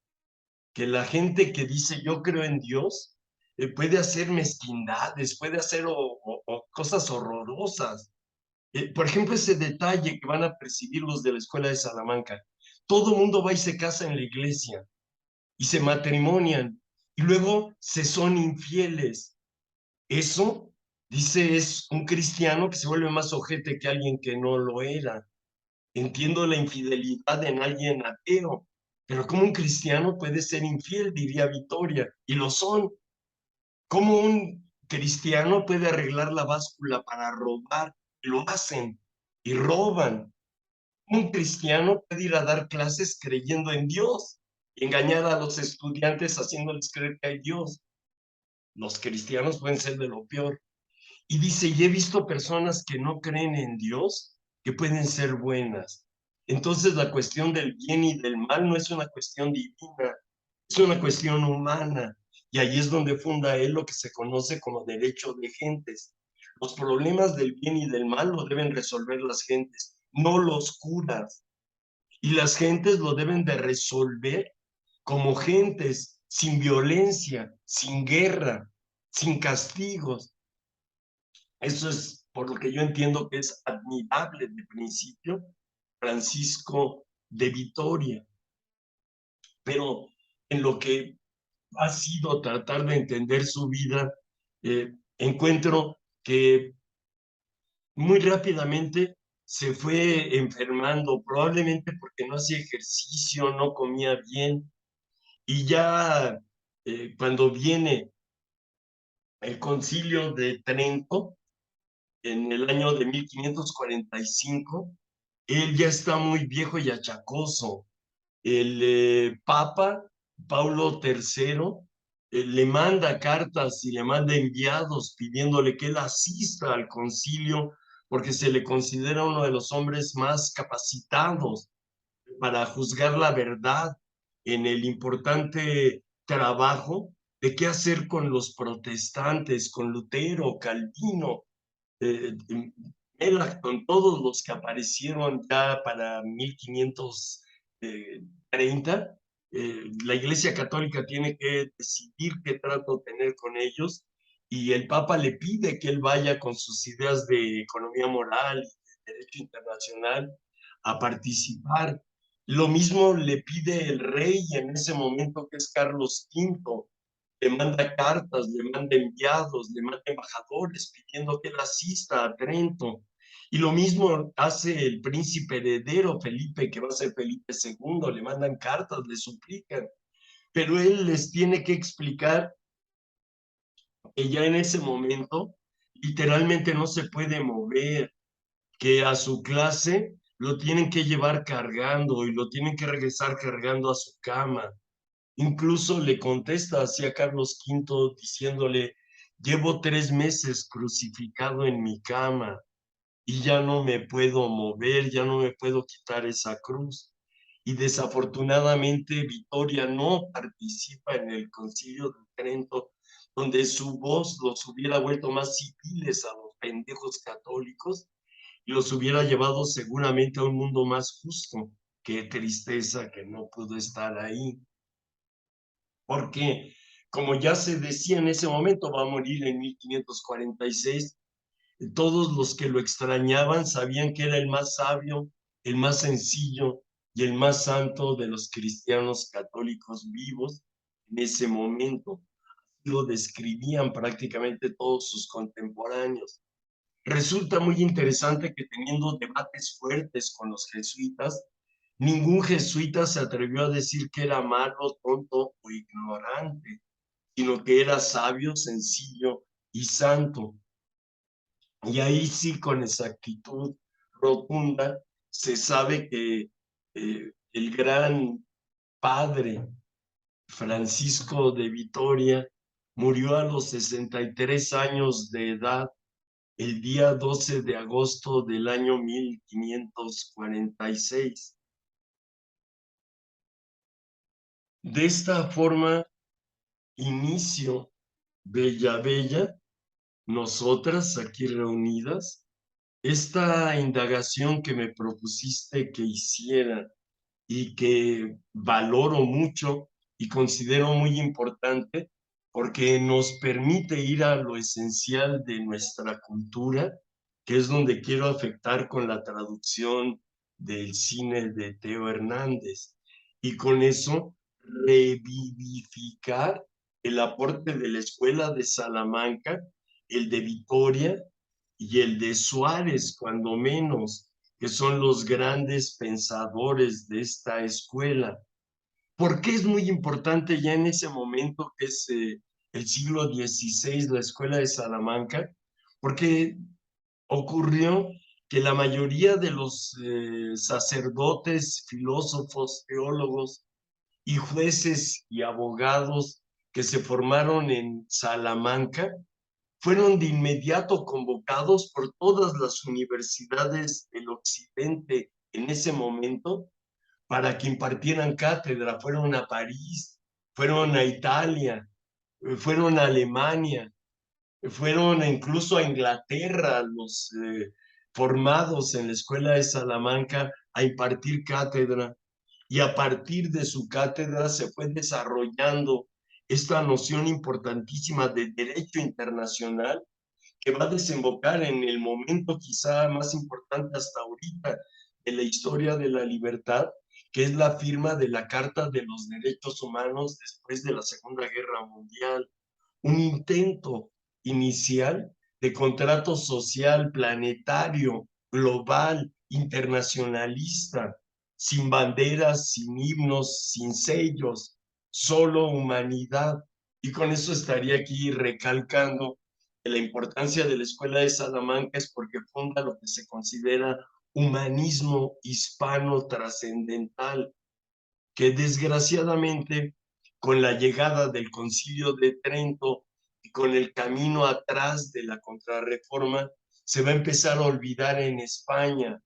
Que la gente que dice yo creo en Dios puede hacer mezquindades, puede hacer o cosas horrorosas. Por ejemplo, ese detalle que van a percibir los de la escuela de Salamanca. Todo mundo va y se casa en la iglesia y se matrimonian y luego se son infieles. Eso, dice, es un cristiano que se vuelve más ojete que alguien que no lo era. Entiendo la infidelidad en alguien ateo, pero ¿cómo un cristiano puede ser infiel? Diría Victoria, y lo son. ¿Cómo un cristiano puede arreglar la báscula para robar? Lo hacen y roban. Un cristiano puede ir a dar clases creyendo en Dios y engañar a los estudiantes haciéndoles creer que hay Dios. Los cristianos pueden ser de lo peor. Y dice, y he visto personas que no creen en Dios, que pueden ser buenas. Entonces la cuestión del bien y del mal no es una cuestión divina, es una cuestión humana. Y ahí es donde funda él lo que se conoce como derecho de gentes. Los problemas del bien y del mal lo deben resolver las gentes, no los curas. Y las gentes lo deben de resolver como gentes, sin violencia, sin guerra, sin castigos. Eso es por lo que yo entiendo que es admirable de principio Francisco de Vitoria, pero en lo que ha sido tratar de entender su vida, encuentro que muy rápidamente se fue enfermando, probablemente porque no hacía ejercicio, no comía bien, y ya cuando viene el concilio de Trento, en el año de 1545, él ya está muy viejo y achacoso. El Papa Paulo III le manda cartas y le manda enviados pidiéndole que él asista al concilio porque se le considera uno de los hombres más capacitados para juzgar la verdad en el importante trabajo de qué hacer con los protestantes, con Lutero, Calvino, eh, con todos los que aparecieron ya para 1530, la Iglesia Católica tiene que decidir qué trato tener con ellos y el Papa le pide que él vaya con sus ideas de economía moral y de derecho internacional a participar. Lo mismo le pide el rey en ese momento, que es Carlos V, le manda cartas, le manda enviados, le manda embajadores pidiendo que él asista a Trento. Y lo mismo hace el príncipe heredero Felipe, que va a ser Felipe II, le mandan cartas, le suplican, pero él les tiene que explicar que ya en ese momento literalmente no se puede mover, que a su clase lo tienen que llevar cargando y lo tienen que regresar cargando a su cama. Incluso le contesta así a Carlos V diciéndole, llevo 3 meses crucificado en mi cama y ya no me puedo mover, ya no me puedo quitar esa cruz. Y desafortunadamente Vitoria no participa en el Concilio de Trento, donde su voz los hubiera vuelto más civiles a los pendejos católicos y los hubiera llevado seguramente a un mundo más justo. Qué tristeza que no pudo estar ahí, porque como ya se decía en ese momento, va a morir en 1546. Todos los que lo extrañaban sabían que era el más sabio, el más sencillo y el más santo de los cristianos católicos vivos en ese momento. Lo describían prácticamente todos sus contemporáneos. Resulta muy interesante que teniendo debates fuertes con los jesuitas, ningún jesuita se atrevió a decir que era malo, tonto o ignorante, sino que era sabio, sencillo y santo. Y ahí sí, con exactitud rotunda, se sabe que el gran padre Francisco de Vitoria murió a los 63 años de edad el día 12 de agosto del año 1546. De esta forma, inicio Bella Bella, nosotras aquí reunidas, esta indagación que me propusiste que hiciera y que valoro mucho y considero muy importante porque nos permite ir a lo esencial de nuestra cultura, que es donde quiero afectar con la traducción del cine de Teo Hernández. Y con eso revivificar el aporte de la Escuela de Salamanca, el de Vitoria y el de Suárez, cuando menos, que son los grandes pensadores de esta escuela. ¿Por qué es muy importante ya en ese momento que es el siglo XVI, la escuela de Salamanca? Porque ocurrió que la mayoría de los sacerdotes, filósofos, teólogos y jueces y abogados que se formaron en Salamanca fueron de inmediato convocados por todas las universidades del occidente en ese momento para que impartieran cátedra. Fueron a París, fueron a Italia, fueron a Alemania, fueron incluso a Inglaterra, los formados en la Escuela de Salamanca a impartir cátedra. Y a partir de su cátedra se fue desarrollando esta noción importantísima de derecho internacional que va a desembocar en el momento quizá más importante hasta ahorita de la historia de la libertad, que es la firma de la Carta de los Derechos Humanos después de la Segunda Guerra Mundial. Un intento inicial de contrato social planetario, global, internacionalista, sin banderas, sin himnos, sin sellos, solo humanidad. Y con eso estaría aquí recalcando que la importancia de la Escuela de Salamanca es porque funda lo que se considera humanismo hispano trascendental, que desgraciadamente con la llegada del Concilio de Trento y con el camino atrás de la contrarreforma, se va a empezar a olvidar en España.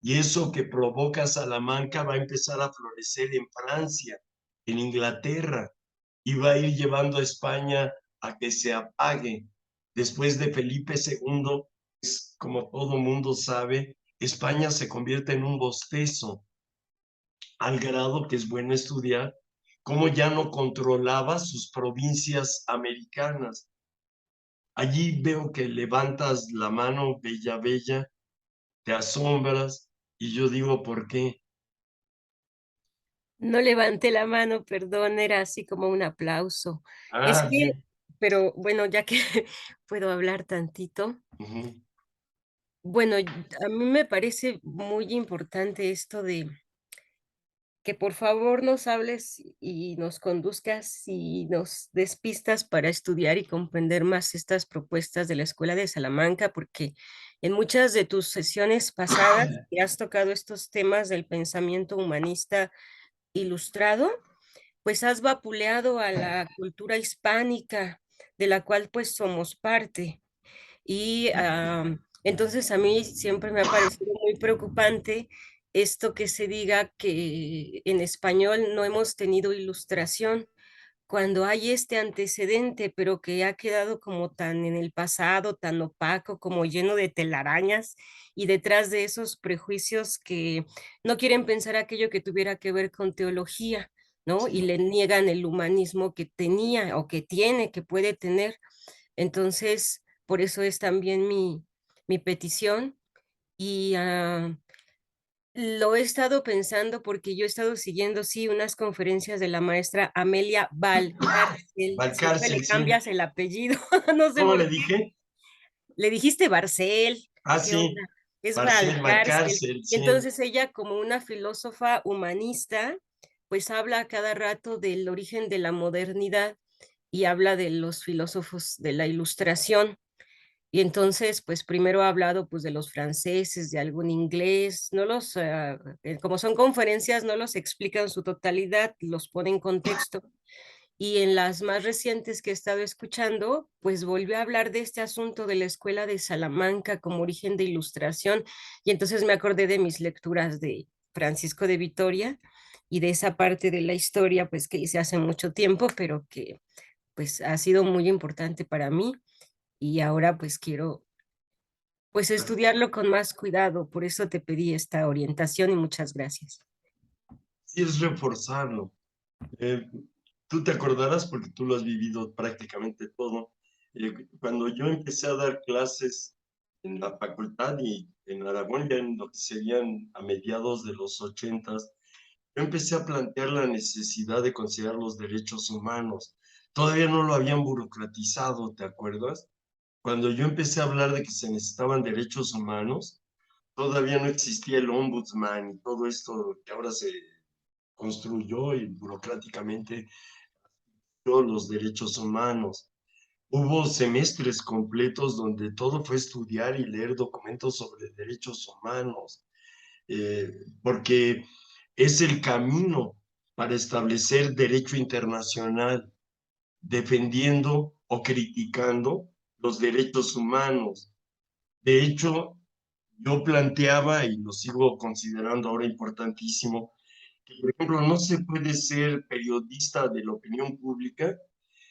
Y eso que provoca Salamanca va a empezar a florecer en Francia, en Inglaterra, y va a ir llevando a España a que se apague. Después de Felipe II, es, como todo mundo sabe, España se convierte en un bostezo, al grado que es bueno estudiar cómo ya no controlaba sus provincias americanas. Allí veo que levantas la mano, Bella Bella, te asombras, y yo digo, ¿por qué? No levanté la mano, perdón, era así como un aplauso. Es Ah, que, bien. pero bueno, ya que puedo hablar tantito. Ujú. Bueno, a mí me parece muy importante esto de que por favor nos hables y nos conduzcas y nos des pistas para estudiar y comprender más estas propuestas de la Escuela de Salamanca, porque en muchas de tus sesiones pasadas que has tocado estos temas del pensamiento humanista ilustrado, pues has vapuleado a la cultura hispánica, de la cual pues somos parte. Y entonces a mí siempre me ha parecido muy preocupante esto que se diga que en español no hemos tenido ilustración, cuando hay este antecedente, pero que ha quedado como tan en el pasado, tan opaco, como lleno de telarañas y detrás de esos prejuicios que no quieren pensar aquello que tuviera que ver con teología, ¿no? Y le niegan el humanismo que tenía o que tiene, que puede tener. Entonces, por eso es también mi petición y lo he estado pensando porque yo he estado siguiendo, sí, unas conferencias de la maestra Amelia Valcárcel. Siempre Valcárcel, le sí. cambias el apellido, no sé ¿Cómo por le qué. dije? Le dijiste Barcel, Ah, ¿qué onda? sí. Es Marcel Valcárcel. Valcárcel, Y sí. entonces ella, como una filósofa humanista, pues habla a cada rato del origen de la modernidad y habla de los filósofos de la Ilustración. Y entonces, pues primero ha hablado pues de los franceses, de algún inglés, no los, como son conferencias, no los explica en su totalidad, los pone en contexto. Y en las más recientes que he estado escuchando, pues volvió a hablar de este asunto de la escuela de Salamanca como origen de ilustración. Y entonces me acordé de mis lecturas de Francisco de Vitoria y de esa parte de la historia, pues que hice hace mucho tiempo, pero que pues ha sido muy importante para mí y ahora pues quiero pues estudiarlo con más cuidado. Por eso te pedí esta orientación y muchas gracias. Sí, es reforzarlo. Eh, Tú te acordarás porque tú lo has vivido prácticamente todo. Cuando yo empecé a dar clases en la facultad y en Aragón, ya en lo que serían a mediados de los 80, yo empecé a plantear la necesidad de considerar los derechos humanos. Todavía no lo habían burocratizado, ¿te acuerdas? Cuando yo empecé a hablar de que se necesitaban derechos humanos, todavía no existía el ombudsman y todo esto que ahora se construyó y burocráticamente los derechos humanos. Hubo semestres completos donde todo fue estudiar y leer documentos sobre derechos humanos, porque es el camino para establecer derecho internacional, defendiendo o criticando los derechos humanos. De hecho, yo planteaba, y lo sigo considerando ahora importantísimo, que, por ejemplo, no se puede ser periodista de la opinión pública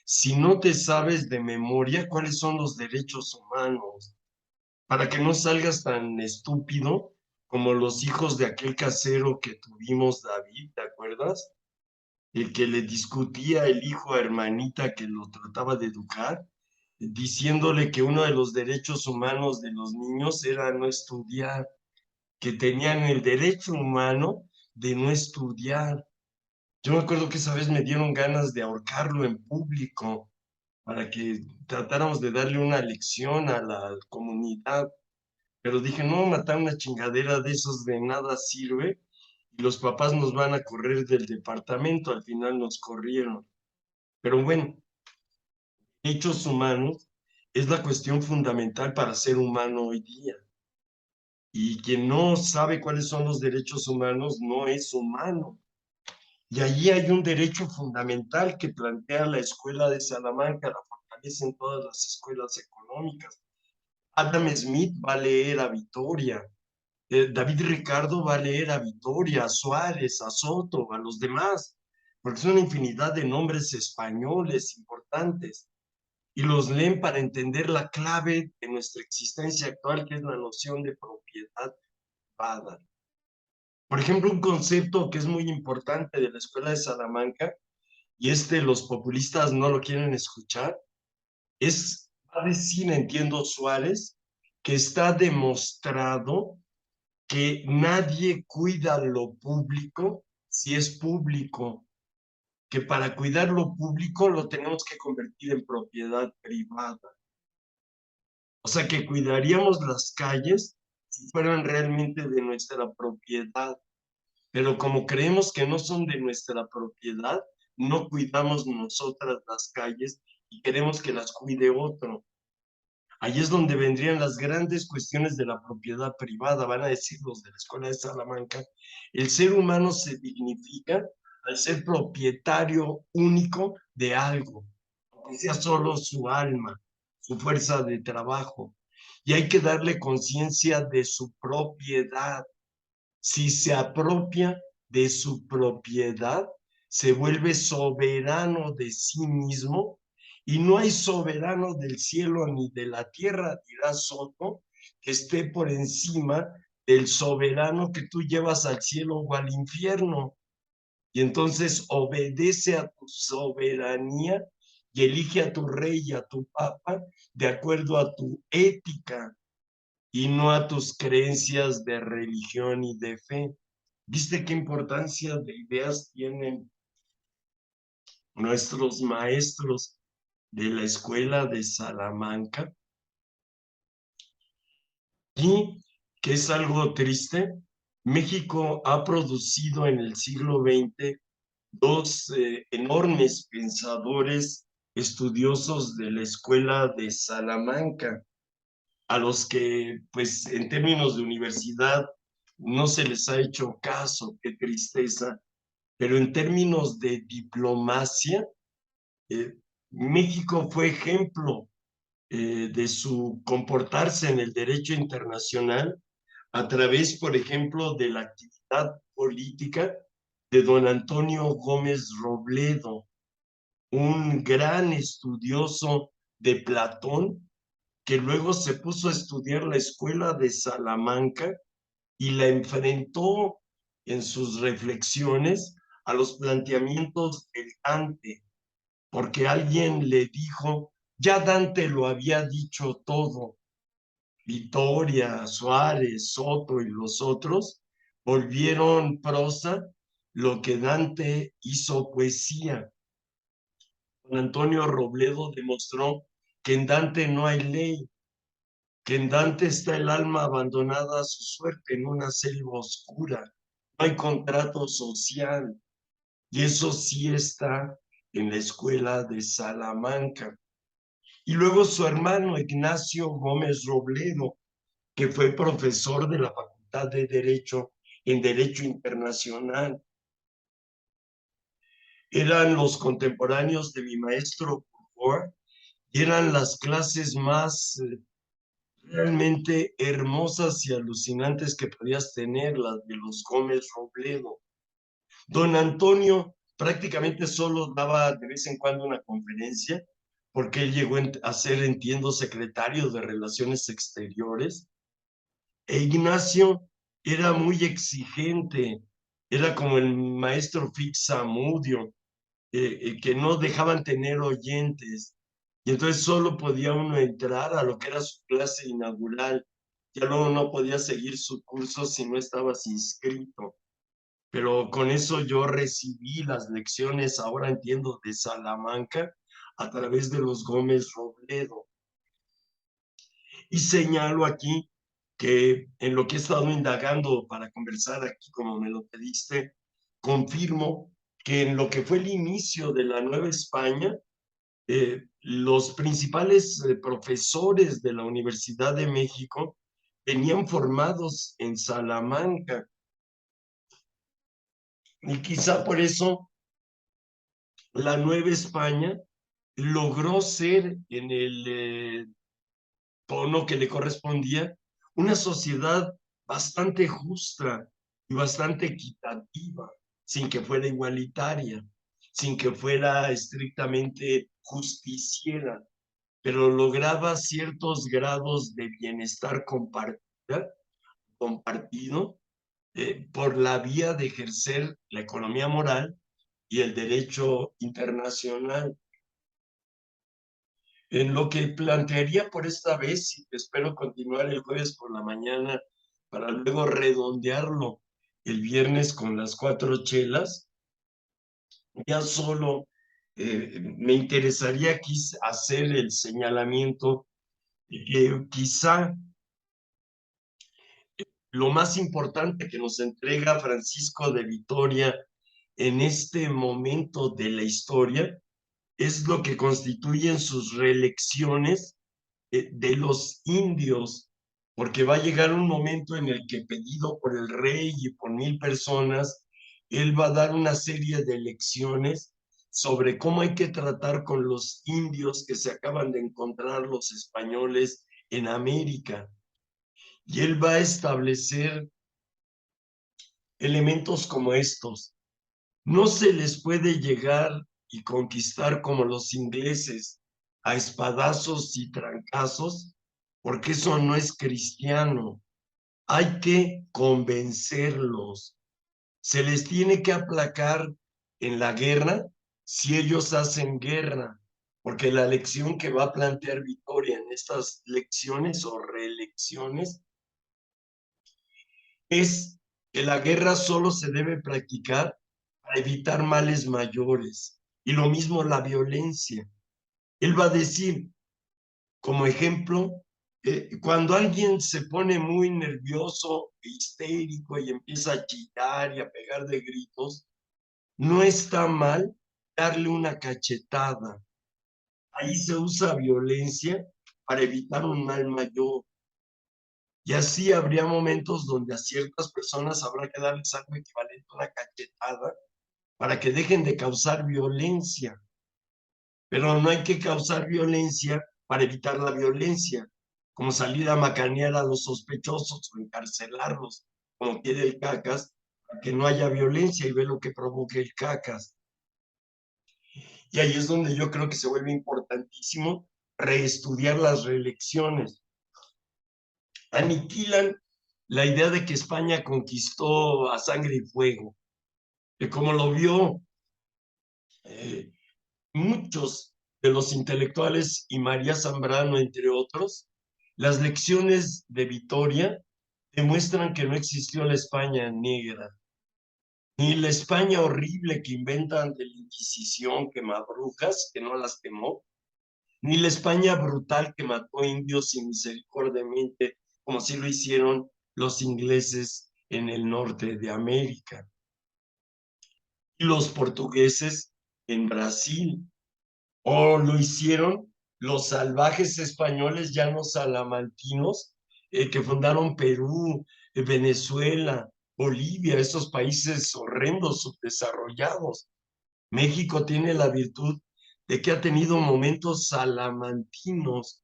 si no te sabes de memoria cuáles son los derechos humanos, para que no salgas tan estúpido como los hijos de aquel casero que tuvimos, David, ¿te acuerdas? El que le discutía el hijo a hermanita que lo trataba de educar, diciéndole que uno de los derechos humanos de los niños era no estudiar, que tenían el derecho humano de no estudiar. Yo me acuerdo que esa vez me dieron ganas de ahorcarlo en público para que tratáramos de darle una lección a la comunidad. Pero dije, no, matar una chingadera de esos de nada sirve y los papás nos van a correr del departamento. Al final nos corrieron. Pero bueno, derechos humanos es la cuestión fundamental para ser humano hoy día. Y quien no sabe cuáles son los derechos humanos no es humano. Y allí hay un derecho fundamental que plantea la Escuela de Salamanca, la fortalece en todas las escuelas económicas. Adam Smith va a leer a Vitoria, David Ricardo va a leer a Vitoria, a Suárez, a Soto, a los demás, porque son una infinidad de nombres españoles importantes y los leen para entender la clave de nuestra existencia actual, que es la noción de propiedad privada. Por ejemplo, un concepto que es muy importante de la Escuela de Salamanca, y los populistas no lo quieren escuchar, va a decir, entiendo Suárez, que está demostrado que nadie cuida lo público si es público, que para cuidar lo público lo tenemos que convertir en propiedad privada. O sea, que cuidaríamos las calles si fueran realmente de nuestra propiedad, pero como creemos que no son de nuestra propiedad, no cuidamos nosotras las calles y queremos que las cuide otro. Ahí es donde vendrían las grandes cuestiones de la propiedad privada, van a decir los de la Escuela de Salamanca. El ser humano se dignifica al ser propietario único de algo, aunque sea solo su alma, su fuerza de trabajo. Y hay que darle conciencia de su propiedad. Si se apropia de su propiedad, se vuelve soberano de sí mismo y no hay soberano del cielo ni de la tierra, dirá Soto, que esté por encima del soberano que tú llevas al cielo o al infierno. Y entonces obedece a tu soberanía y elige a tu rey y a tu papa de acuerdo a tu ética y no a tus creencias de religión y de fe. ¿Viste qué importancia de ideas tienen nuestros maestros de la escuela de Salamanca? Y que es algo triste, México ha producido en el siglo XX dos enormes pensadores estudiosos de la escuela de Salamanca, a los que, pues, en términos de universidad, no se les ha hecho caso, qué tristeza, pero en términos de diplomacia, eh, México fue ejemplo de su comportarse en el derecho internacional a través, por ejemplo, de la actividad política de don Antonio Gómez Robledo, un gran estudioso de Platón que luego se puso a estudiar la escuela de Salamanca y la enfrentó en sus reflexiones a los planteamientos del Dante, porque alguien le dijo, ya Dante lo había dicho todo, Vitoria, Suárez, Soto y los otros volvieron prosa lo que Dante hizo poesía. Don Antonio Robledo demostró que en Dante no hay ley, que en Dante está el alma abandonada a su suerte en una selva oscura. No hay contrato social, y eso sí está en la escuela de Salamanca. Y luego su hermano Ignacio Gómez Robledo, que fue profesor de la Facultad de Derecho en Derecho Internacional. Eran los contemporáneos de mi maestro Burgoa y eran las clases más realmente hermosas y alucinantes que podías tener, las de los Gómez Robledo. Don Antonio prácticamente solo daba de vez en cuando una conferencia, porque él llegó a ser, entiendo, secretario de Relaciones Exteriores. E Ignacio era muy exigente, era como el maestro Fixamudio, que no dejaban tener oyentes. Y entonces solo podía uno entrar a lo que era su clase inaugural. Ya luego no podía seguir su curso si no estabas inscrito. Pero con eso yo recibí las lecciones, ahora entiendo, de Salamanca a través de los Gómez Robledo. Y señalo aquí que en lo que he estado indagando para conversar aquí, como me lo pediste, confirmo que en lo que fue el inicio de la Nueva España, los principales profesores de la Universidad de México venían formados en Salamanca. Y quizá por eso la Nueva España logró ser en el tono que le correspondía una sociedad bastante justa y bastante equitativa, sin que fuera igualitaria, sin que fuera estrictamente justiciera, pero lograba ciertos grados de bienestar compartido por la vía de ejercer la economía moral y el derecho internacional. En lo que plantearía por esta vez, y espero continuar el jueves por la mañana para luego redondearlo el viernes con las 4 chelas, ya solo me interesaría aquí hacer el señalamiento de que quizá lo más importante que nos entrega Francisco de Vitoria en este momento de la historia es lo que constituyen sus reelecciones de los indios, porque va a llegar un momento en el que, pedido por el rey y por 1000 personas, él va a dar una serie de lecciones sobre cómo hay que tratar con los indios que se acaban de encontrar los españoles en América. Y él va a establecer elementos como estos. No se les puede llegar y conquistar como los ingleses, a espadazos y trancazos, porque eso no es cristiano. Hay que convencerlos. Se les tiene que aplacar en la guerra si ellos hacen guerra, porque la lección que va a plantear Victoria en estas lecciones o reelecciones es que la guerra solo se debe practicar para evitar males mayores. Y lo mismo la violencia. Él va a decir, como ejemplo, cuando alguien se pone muy nervioso, histérico y empieza a chillar y a pegar de gritos, no está mal darle una cachetada. Ahí se usa violencia para evitar un mal mayor. Y así habría momentos donde a ciertas personas habrá que darles algo equivalente a una cachetada para que dejen de causar violencia. Pero no hay que causar violencia para evitar la violencia, como salir a macanear a los sospechosos o encarcelarlos, como quiere el CACAS, para que no haya violencia y ve lo que provoca el CACAS. Y ahí es donde yo creo que se vuelve importantísimo reestudiar las reelecciones. Aniquilan la idea de que España conquistó a sangre y fuego, que como lo vio muchos de los intelectuales y María Zambrano, entre otros, las lecciones de Vitoria demuestran que no existió la España negra, ni la España horrible que inventan de la Inquisición, quemabrujas, que no las quemó, ni la España brutal que mató indios inmisericordiamente, como si lo hicieron los ingleses en el norte de América, y los portugueses en Brasil, o lo hicieron los salvajes españoles llanos salamantinos que fundaron Perú, Venezuela, Bolivia, esos países horrendos, subdesarrollados. México tiene la virtud de que ha tenido momentos salamantinos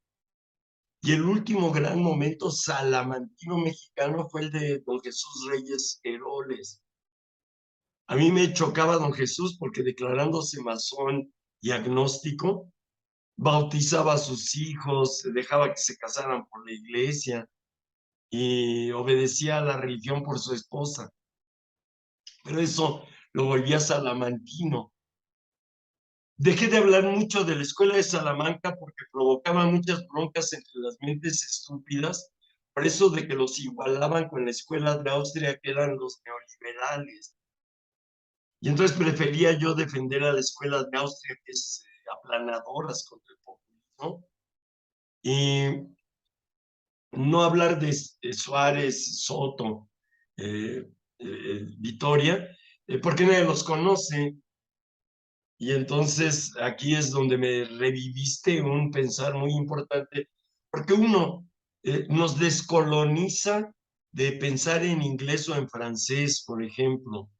y el último gran momento salamantino mexicano fue el de don Jesús Reyes Heroles. A mí me chocaba don Jesús porque declarándose masón y agnóstico, bautizaba a sus hijos, dejaba que se casaran por la iglesia y obedecía a la religión por su esposa. Pero eso lo volvía salamantino. Dejé de hablar mucho de la escuela de Salamanca porque provocaba muchas broncas entre las mentes estúpidas, por eso de que los igualaban con la escuela de Austria, que eran los neoliberales. Y entonces prefería yo defender a la escuela de Austria, que es aplanadoras contra el populismo, y no hablar de Suárez, Soto, Vitoria, porque nadie los conoce. Y entonces aquí es donde me reviviste un pensar muy importante, porque uno nos descoloniza de pensar en inglés o en francés, por ejemplo,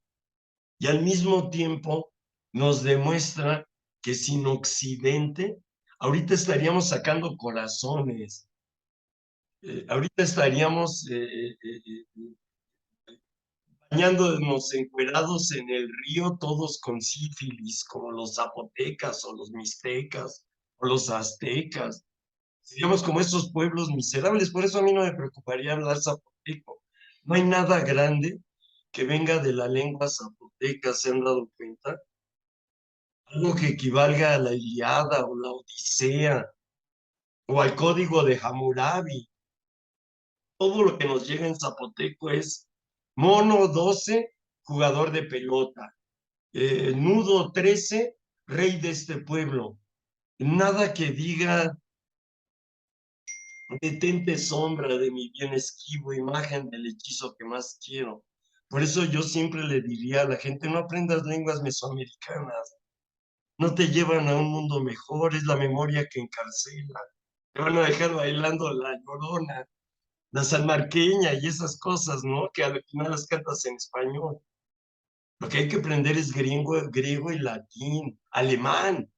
y al mismo tiempo nos demuestra que sin Occidente, ahorita estaríamos sacando corazones, ahorita estaríamos bañándonos encuerados en el río, todos con sífilis, como los zapotecas o los mixtecas o los aztecas. Seríamos como esos pueblos miserables, por eso a mí no me preocuparía hablar zapoteco. No hay nada grande que venga de la lengua zapoteca, ¿se han dado cuenta? Algo que equivalga a la Ilíada o la Odisea o al código de Hammurabi. Todo lo que nos llega en zapoteco es mono 12, jugador de pelota. Nudo 13, rey de este pueblo. Nada que diga, detente sombra de mi bien esquivo, imagen del hechizo que más quiero. Por eso yo siempre le diría a la gente, no aprendas lenguas mesoamericanas, no te llevan a un mundo mejor, es la memoria que encarcela. Te van a dejar bailando la llorona, la salmarqueña y esas cosas, ¿no? Que al final las cantas en español. Lo que hay que aprender es griego y latín, alemán.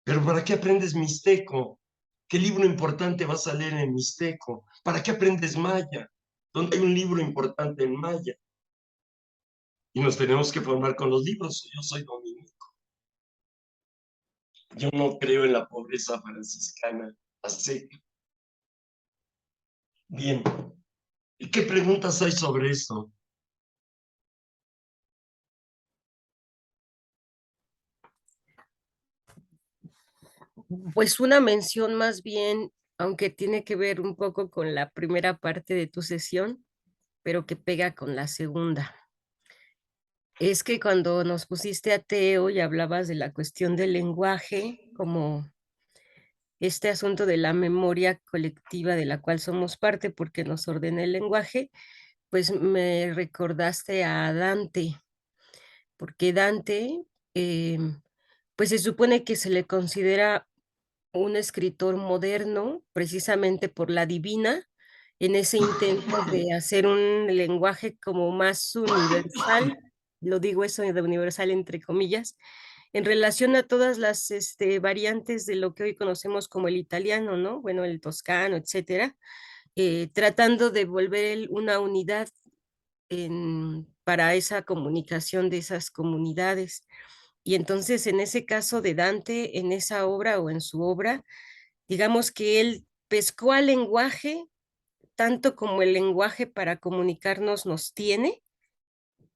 Pero ¿para qué aprendes mixteco? ¿Qué libro importante va a salir en mixteco? ¿Para qué aprendes maya? ¿Dónde hay un libro importante en maya? Y nos tenemos que formar con los libros. Yo soy dominico. Yo no creo en la pobreza franciscana. Así. Bien. ¿Y qué preguntas hay sobre esto? Pues una mención más bien, aunque tiene que ver un poco con la primera parte de tu sesión, pero que pega con la segunda. Es que cuando nos pusiste ateo y hablabas de la cuestión del lenguaje, como este asunto de la memoria colectiva de la cual somos parte porque nos ordena el lenguaje, pues me recordaste a Dante, porque Dante, eh, pues se supone que se le considera un escritor moderno precisamente por la Divina, en ese intento de hacer un lenguaje como más universal, lo digo eso de universal entre comillas, en relación a todas las variantes de lo que hoy conocemos como el italiano, ¿no? Bueno, el toscano, etcétera, tratando de volver una unidad para esa comunicación de esas comunidades. Y entonces, en ese caso de Dante, en esa obra o en su obra, Digamos que él pescó al lenguaje tanto como el lenguaje para comunicarnos nos tiene,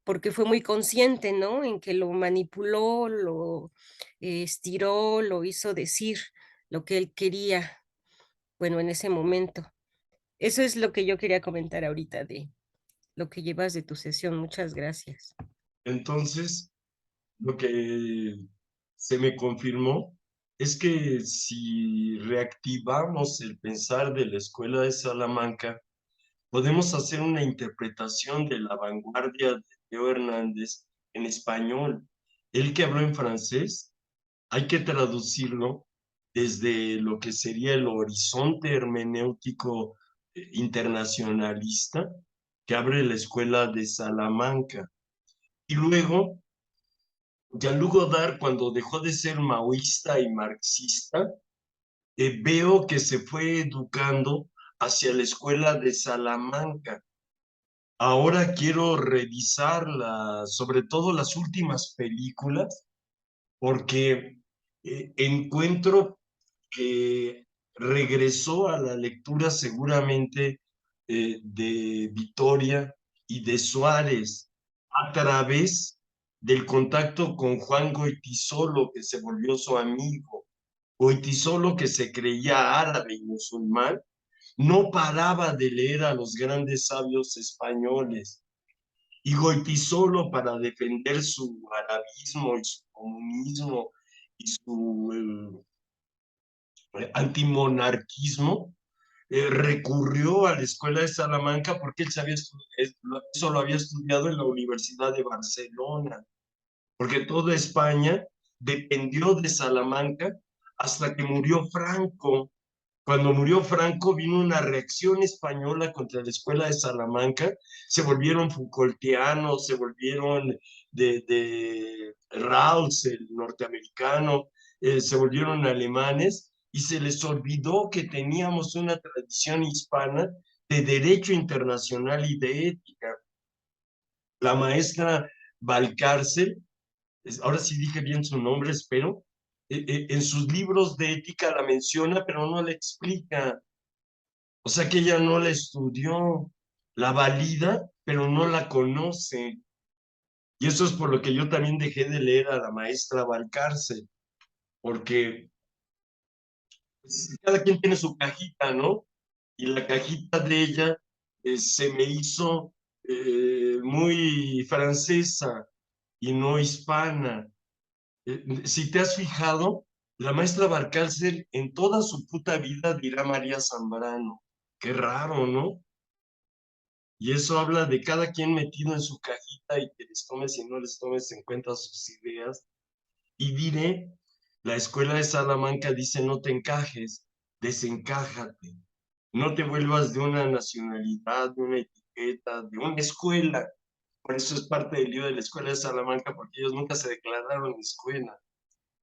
porque fue muy consciente, ¿no? En que lo manipuló, lo estiró, lo hizo decir lo que él quería, bueno, en ese momento. Eso es lo que yo quería comentar ahorita de lo que llevas de tu sesión. Muchas gracias. Entonces, lo que se me confirmó es que si reactivamos el pensar de la escuela de Salamanca, podemos hacer una interpretación de la vanguardia de Teo Hernández en español. Él que habló en francés, hay que traducirlo desde lo que sería el horizonte hermenéutico internacionalista que abre la escuela de Salamanca. Y luego, Jean-Luc Godard, cuando dejó de ser maoísta y marxista, veo que se fue educando hacia la escuela de Salamanca. Ahora quiero revisar sobre todo las últimas películas, porque encuentro que regresó a la lectura seguramente de Vitoria y de Suárez a través del contacto con Juan Goytisolo, que se volvió su amigo. Goytisolo, que se creía árabe y musulmán, no paraba de leer a los grandes sabios españoles. Y Goytisolo, para defender su arabismo y su comunismo y su antimonarquismo, recurrió a la escuela de Salamanca porque él sabía eso lo había estudiado en la Universidad de Barcelona, porque toda España dependió de Salamanca hasta que murió Franco. Cuando murió Franco vino una reacción española contra la escuela de Salamanca, se volvieron Foucaultianos, se volvieron de Rawls, el norteamericano, se volvieron alemanes y se les olvidó que teníamos una tradición hispana de derecho internacional y de ética. La maestra Valcárcel, ahora sí dije bien su nombre, espero, en sus libros de ética la menciona, pero no la explica. O sea que ella no la estudió, la valida, pero no la conoce. Y eso es por lo que yo también dejé de leer a la maestra Valcárcel, porque pues, cada quien tiene su cajita, ¿no? Y la cajita de ella se me hizo muy francesa y no hispana. Si te has fijado, la maestra Valcárcel en toda su puta vida dirá María Zambrano. Qué raro, ¿no? Y eso habla de cada quien metido en su cajita y que les tomes y no les tomes en cuenta sus ideas. Y diré, la escuela de Salamanca dice no te encajes, desencájate. No te vuelvas de una nacionalidad, de una etiqueta, de una escuela. Por eso es parte del lío de la escuela de Salamanca, porque ellos nunca se declararon escuela,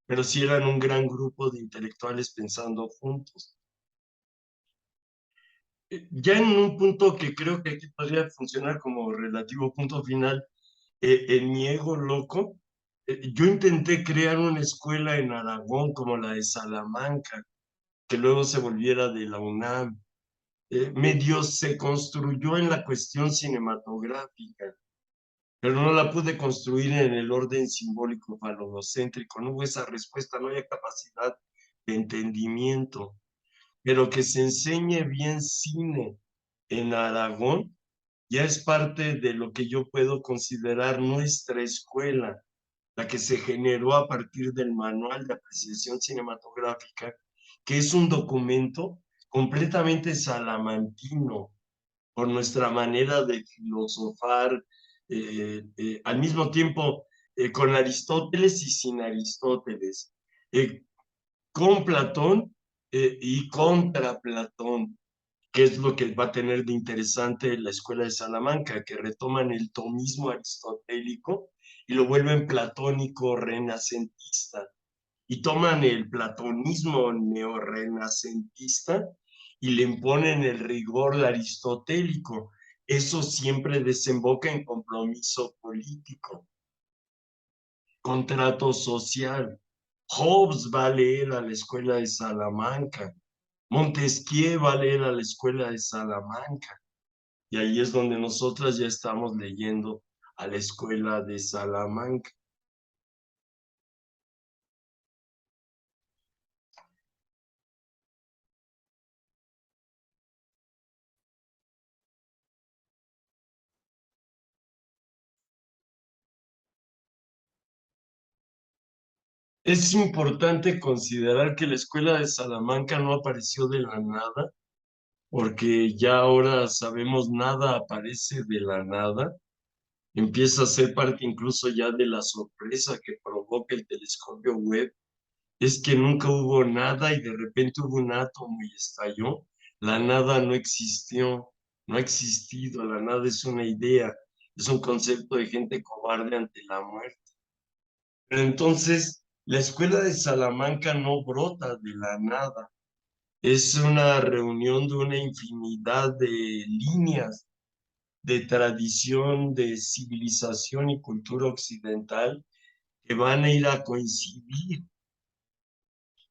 pero sí eran un gran grupo de intelectuales pensando juntos. Ya en un punto que creo que aquí podría funcionar como relativo punto final, en mi ego loco, yo intenté crear una escuela en Aragón como la de Salamanca, que luego se volviera de la UNAM. Medio se construyó en la cuestión cinematográfica, pero no la pude construir en el orden simbólico falocéntrico. No hubo esa respuesta, no había capacidad de entendimiento, pero que se enseñe bien cine en Aragón ya es parte de lo que yo puedo considerar nuestra escuela, la que se generó a partir del Manual de Apreciación Cinematográfica, que es un documento completamente salamantino por nuestra manera de filosofar, al mismo tiempo con Aristóteles y sin Aristóteles, con Platón y contra Platón, que es lo que va a tener de interesante la Escuela de Salamanca, que retoman el tomismo aristotélico y lo vuelven platónico renacentista, y toman el platonismo neorrenacentista y le imponen el rigor aristotélico. Eso siempre desemboca en compromiso político, contrato social. Hobbes va a leer a la Escuela de Salamanca, Montesquieu va a leer a la escuela de Salamanca y ahí es donde nosotras ya estamos leyendo a la escuela de Salamanca. Es importante considerar que la escuela de Salamanca no apareció de la nada, porque ya ahora sabemos nada aparece de la nada. Empieza a ser parte incluso ya de la sorpresa que provoca el telescopio Webb. Es que nunca hubo nada y de repente hubo un átomo y estalló. La nada no existió, no ha existido, la nada es una idea, es un concepto de gente cobarde ante la muerte. Pero entonces, la escuela de Salamanca no brota de la nada, es una reunión de una infinidad de líneas de tradición, de civilización y cultura occidental que van a ir a coincidir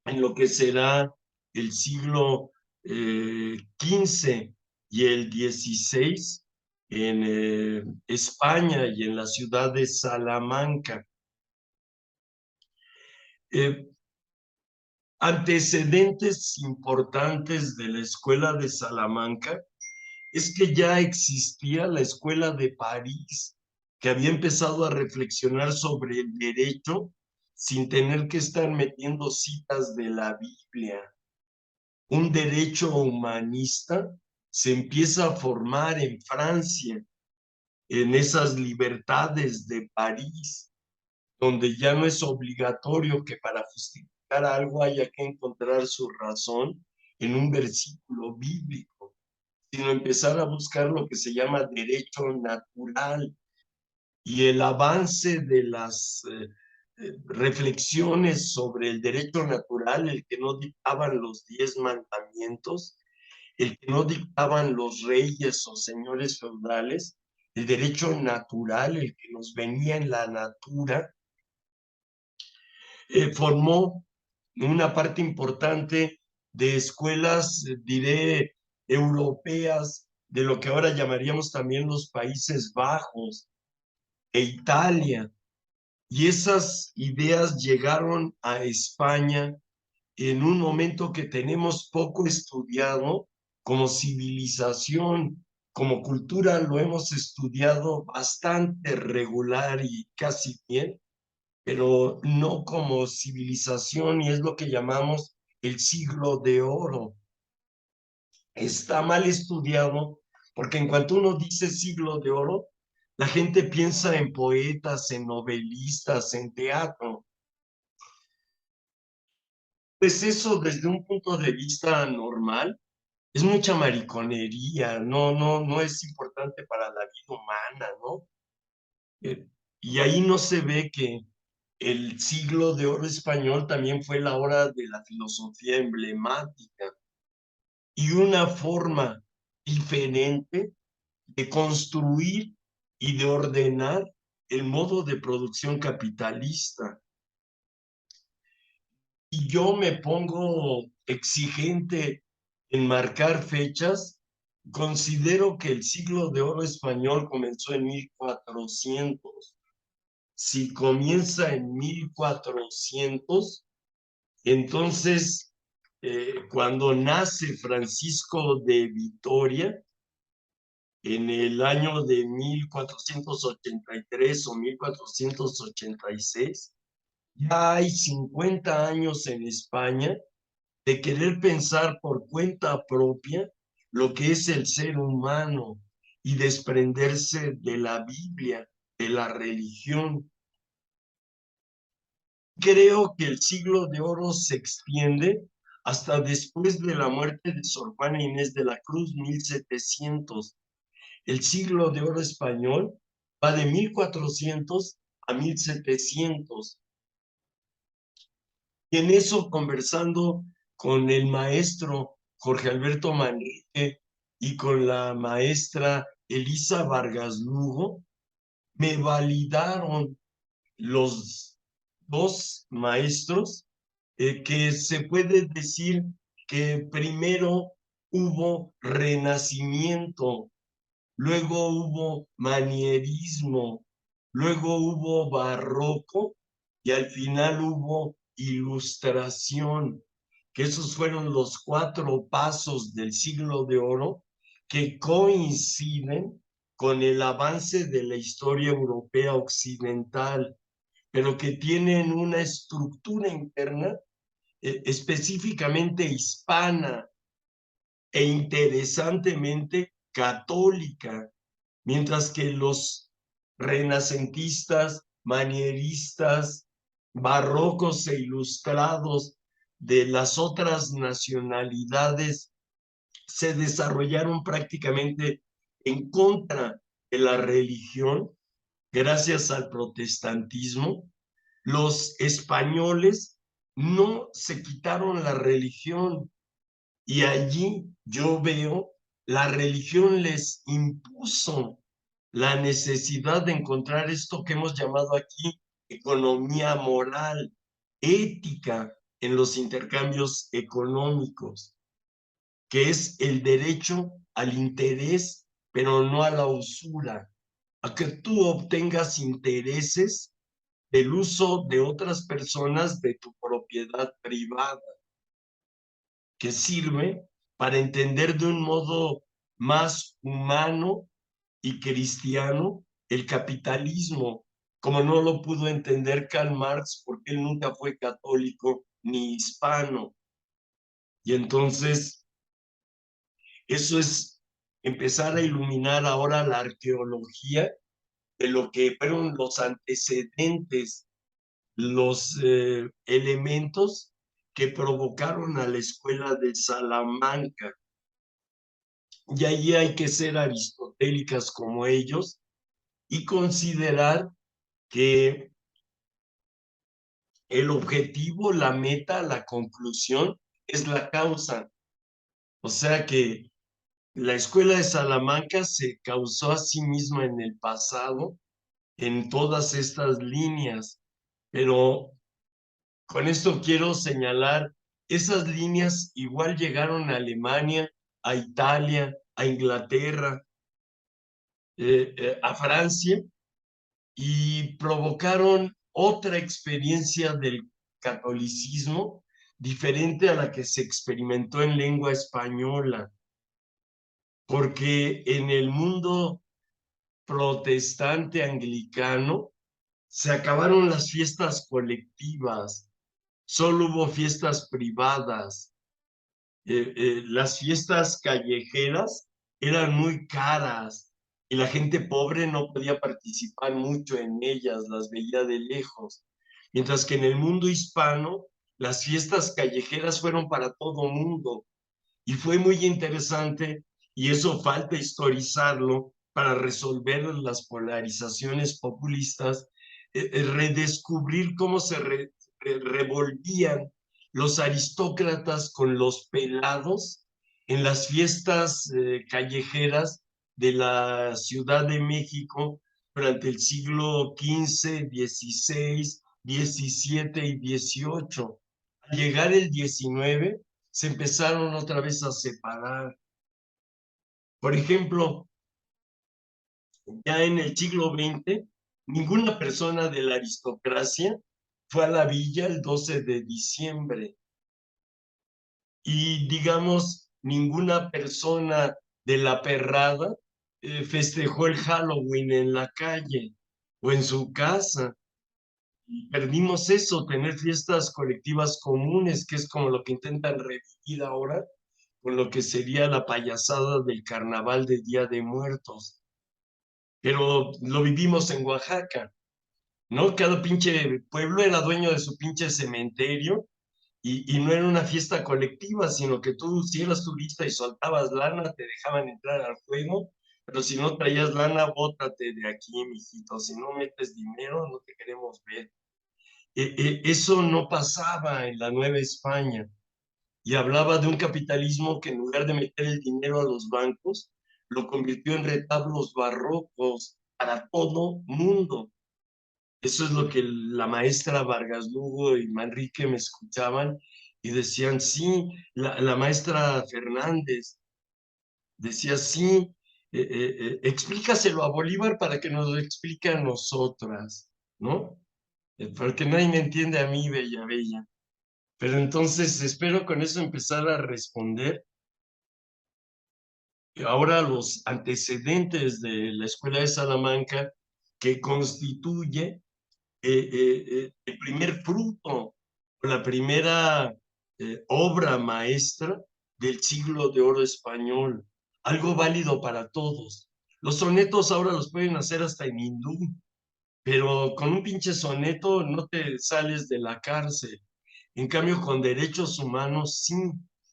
en lo que será el siglo XV y el XVI en España y en la ciudad de Salamanca. Eh, Antecedentes importantes de la escuela de Salamanca es que ya existía la escuela de París, que había empezado a reflexionar sobre el derecho sin tener que estar metiendo citas de la Biblia. Un derecho humanista se empieza a formar en Francia, en esas libertades de París, donde ya no es obligatorio que para justificar algo haya que encontrar su razón en un versículo bíblico, sino empezar a buscar lo que se llama derecho natural y el avance de las reflexiones sobre el derecho natural, el que no dictaban los 10 mandamientos, el que no dictaban los reyes o señores feudales, el derecho natural, el que nos venía en la natura, formó una parte importante de escuelas, diré, europeas, de lo que ahora llamaríamos también los Países Bajos e Italia. Y esas ideas llegaron a España en un momento que tenemos poco estudiado como civilización, como cultura lo hemos estudiado bastante regular y casi bien, pero no como civilización y es lo que llamamos el siglo de oro. Está mal estudiado porque en cuanto uno dice siglo de oro, la gente piensa en poetas, en novelistas, en teatro. Pues eso desde un punto de vista normal es mucha mariconería, no es importante para la vida humana, ¿no? Y ahí no se ve que el siglo de oro español también fue la hora de la filosofía emblemática y una forma diferente de construir y de ordenar el modo de producción capitalista. Y yo me pongo exigente en marcar fechas, considero que el siglo de oro español comenzó en 1400. Si comienza en 1400, entonces cuando nace Francisco de Vitoria, en el año de 1483 o 1486, ya hay 50 años en España de querer pensar por cuenta propia lo que es el ser humano y desprenderse de la Biblia, de la religión. Creo que el siglo de oro se extiende hasta después de la muerte de Sor Juana Inés de la Cruz, 1700. El siglo de oro español va de 1400 a 1700. Y en eso, conversando con el maestro Jorge Alberto Manrique y con la maestra Elisa Vargas Lugo, me validaron los dos maestros que se puede decir que primero hubo renacimiento, luego hubo manierismo, luego hubo barroco y al final hubo ilustración, que esos fueron los 4 pasos del siglo de oro que coinciden con el avance de la historia europea occidental, pero que tienen una estructura interna específicamente hispana e interesantemente católica, mientras que los renacentistas, manieristas, barrocos e ilustrados de las otras nacionalidades se desarrollaron prácticamente en contra de la religión gracias al protestantismo. Los españoles no se quitaron la religión, y allí yo veo la religión les impuso la necesidad de encontrar esto que hemos llamado aquí economía moral, ética en los intercambios económicos, que es el derecho al interés, pero no a la usura, a que tú obtengas intereses del uso de otras personas de tu propiedad privada, que sirve para entender de un modo más humano y cristiano el capitalismo, como no lo pudo entender Karl Marx porque él nunca fue católico ni hispano. Y entonces eso es empezar a iluminar ahora la arqueología de lo que fueron los antecedentes, los elementos que provocaron a la escuela de Salamanca. Y ahí hay que ser aristotélicas como ellos y considerar que el objetivo, la meta, la conclusión es la causa. O sea que la escuela de Salamanca se causó a sí misma en el pasado en todas estas líneas, pero con esto quiero señalar, esas líneas igual llegaron a Alemania, a Italia, a Inglaterra, a Francia, y provocaron otra experiencia del catolicismo diferente a la que se experimentó en lengua española, porque en el mundo protestante anglicano se acabaron las fiestas colectivas, solo hubo fiestas privadas. Las fiestas callejeras eran muy caras y la gente pobre no podía participar mucho en ellas, las veía de lejos. Mientras que en el mundo hispano, las fiestas callejeras fueron para todo mundo. Y fue muy interesante, y eso falta historizarlo para resolver las polarizaciones populistas, redescubrir cómo se revolvían los aristócratas con los pelados en las fiestas callejeras de la Ciudad de México durante el siglo XV, XVI, XVII y XVIII. Al llegar el XIX, se empezaron otra vez a separar. Por ejemplo, ya en el siglo XX, ninguna persona de la aristocracia fue a la villa el 12 de diciembre. Y digamos, ninguna persona de la perrada festejó el Halloween en la calle o en su casa. Perdimos eso, tener fiestas colectivas comunes, que es como lo que intentan revivir ahora con lo que sería la payasada del carnaval de Día de Muertos. Pero lo vivimos en Oaxaca, ¿no? Cada pinche pueblo era dueño de su pinche cementerio y no era una fiesta colectiva, sino que tú, si eras turista y soltabas lana, te dejaban entrar al juego, pero si no traías lana, bótate de aquí, mijito. Si no metes dinero, no te queremos ver. Eso no pasaba en la Nueva España. Y hablaba de un capitalismo que en lugar de meter el dinero a los bancos, lo convirtió en retablos barrocos para todo mundo. Eso es lo que la maestra Vargas Lugo y Manrique me escuchaban y decían, sí, la maestra Fernández decía, sí, explícaselo a Bolívar para que nos lo explique a nosotras, ¿no? Porque nadie me entiende a mí, Bella Bella. Pero entonces espero con eso empezar a responder ahora los antecedentes de la Escuela de Salamanca, que constituye el primer fruto, la primera obra maestra del siglo de oro español, algo válido para todos. Los sonetos ahora los pueden hacer hasta en hindú, pero con un pinche soneto no te sales de la cárcel. En cambio, con derechos humanos, sí.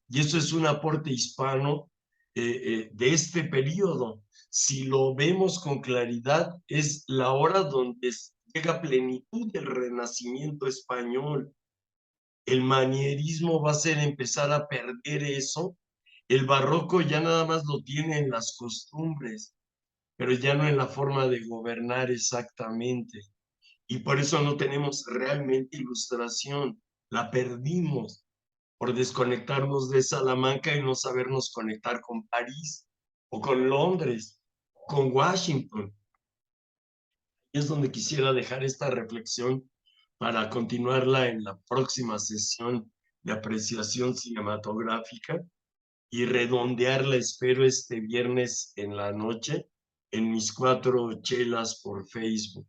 Y eso es un aporte hispano de este periodo. Si lo vemos con claridad, es la hora donde llega plenitud del renacimiento español. El manierismo va a ser empezar a perder eso. El barroco ya nada más lo tiene en las costumbres, pero ya no en la forma de gobernar exactamente. Y por eso no tenemos realmente ilustración. La perdimos por desconectarnos de Salamanca y no sabernos conectar con París o con Londres, con Washington. Y es donde quisiera dejar esta reflexión para continuarla en la próxima sesión de apreciación cinematográfica y redondearla, espero, este viernes en la noche en mis 4 chelas por Facebook.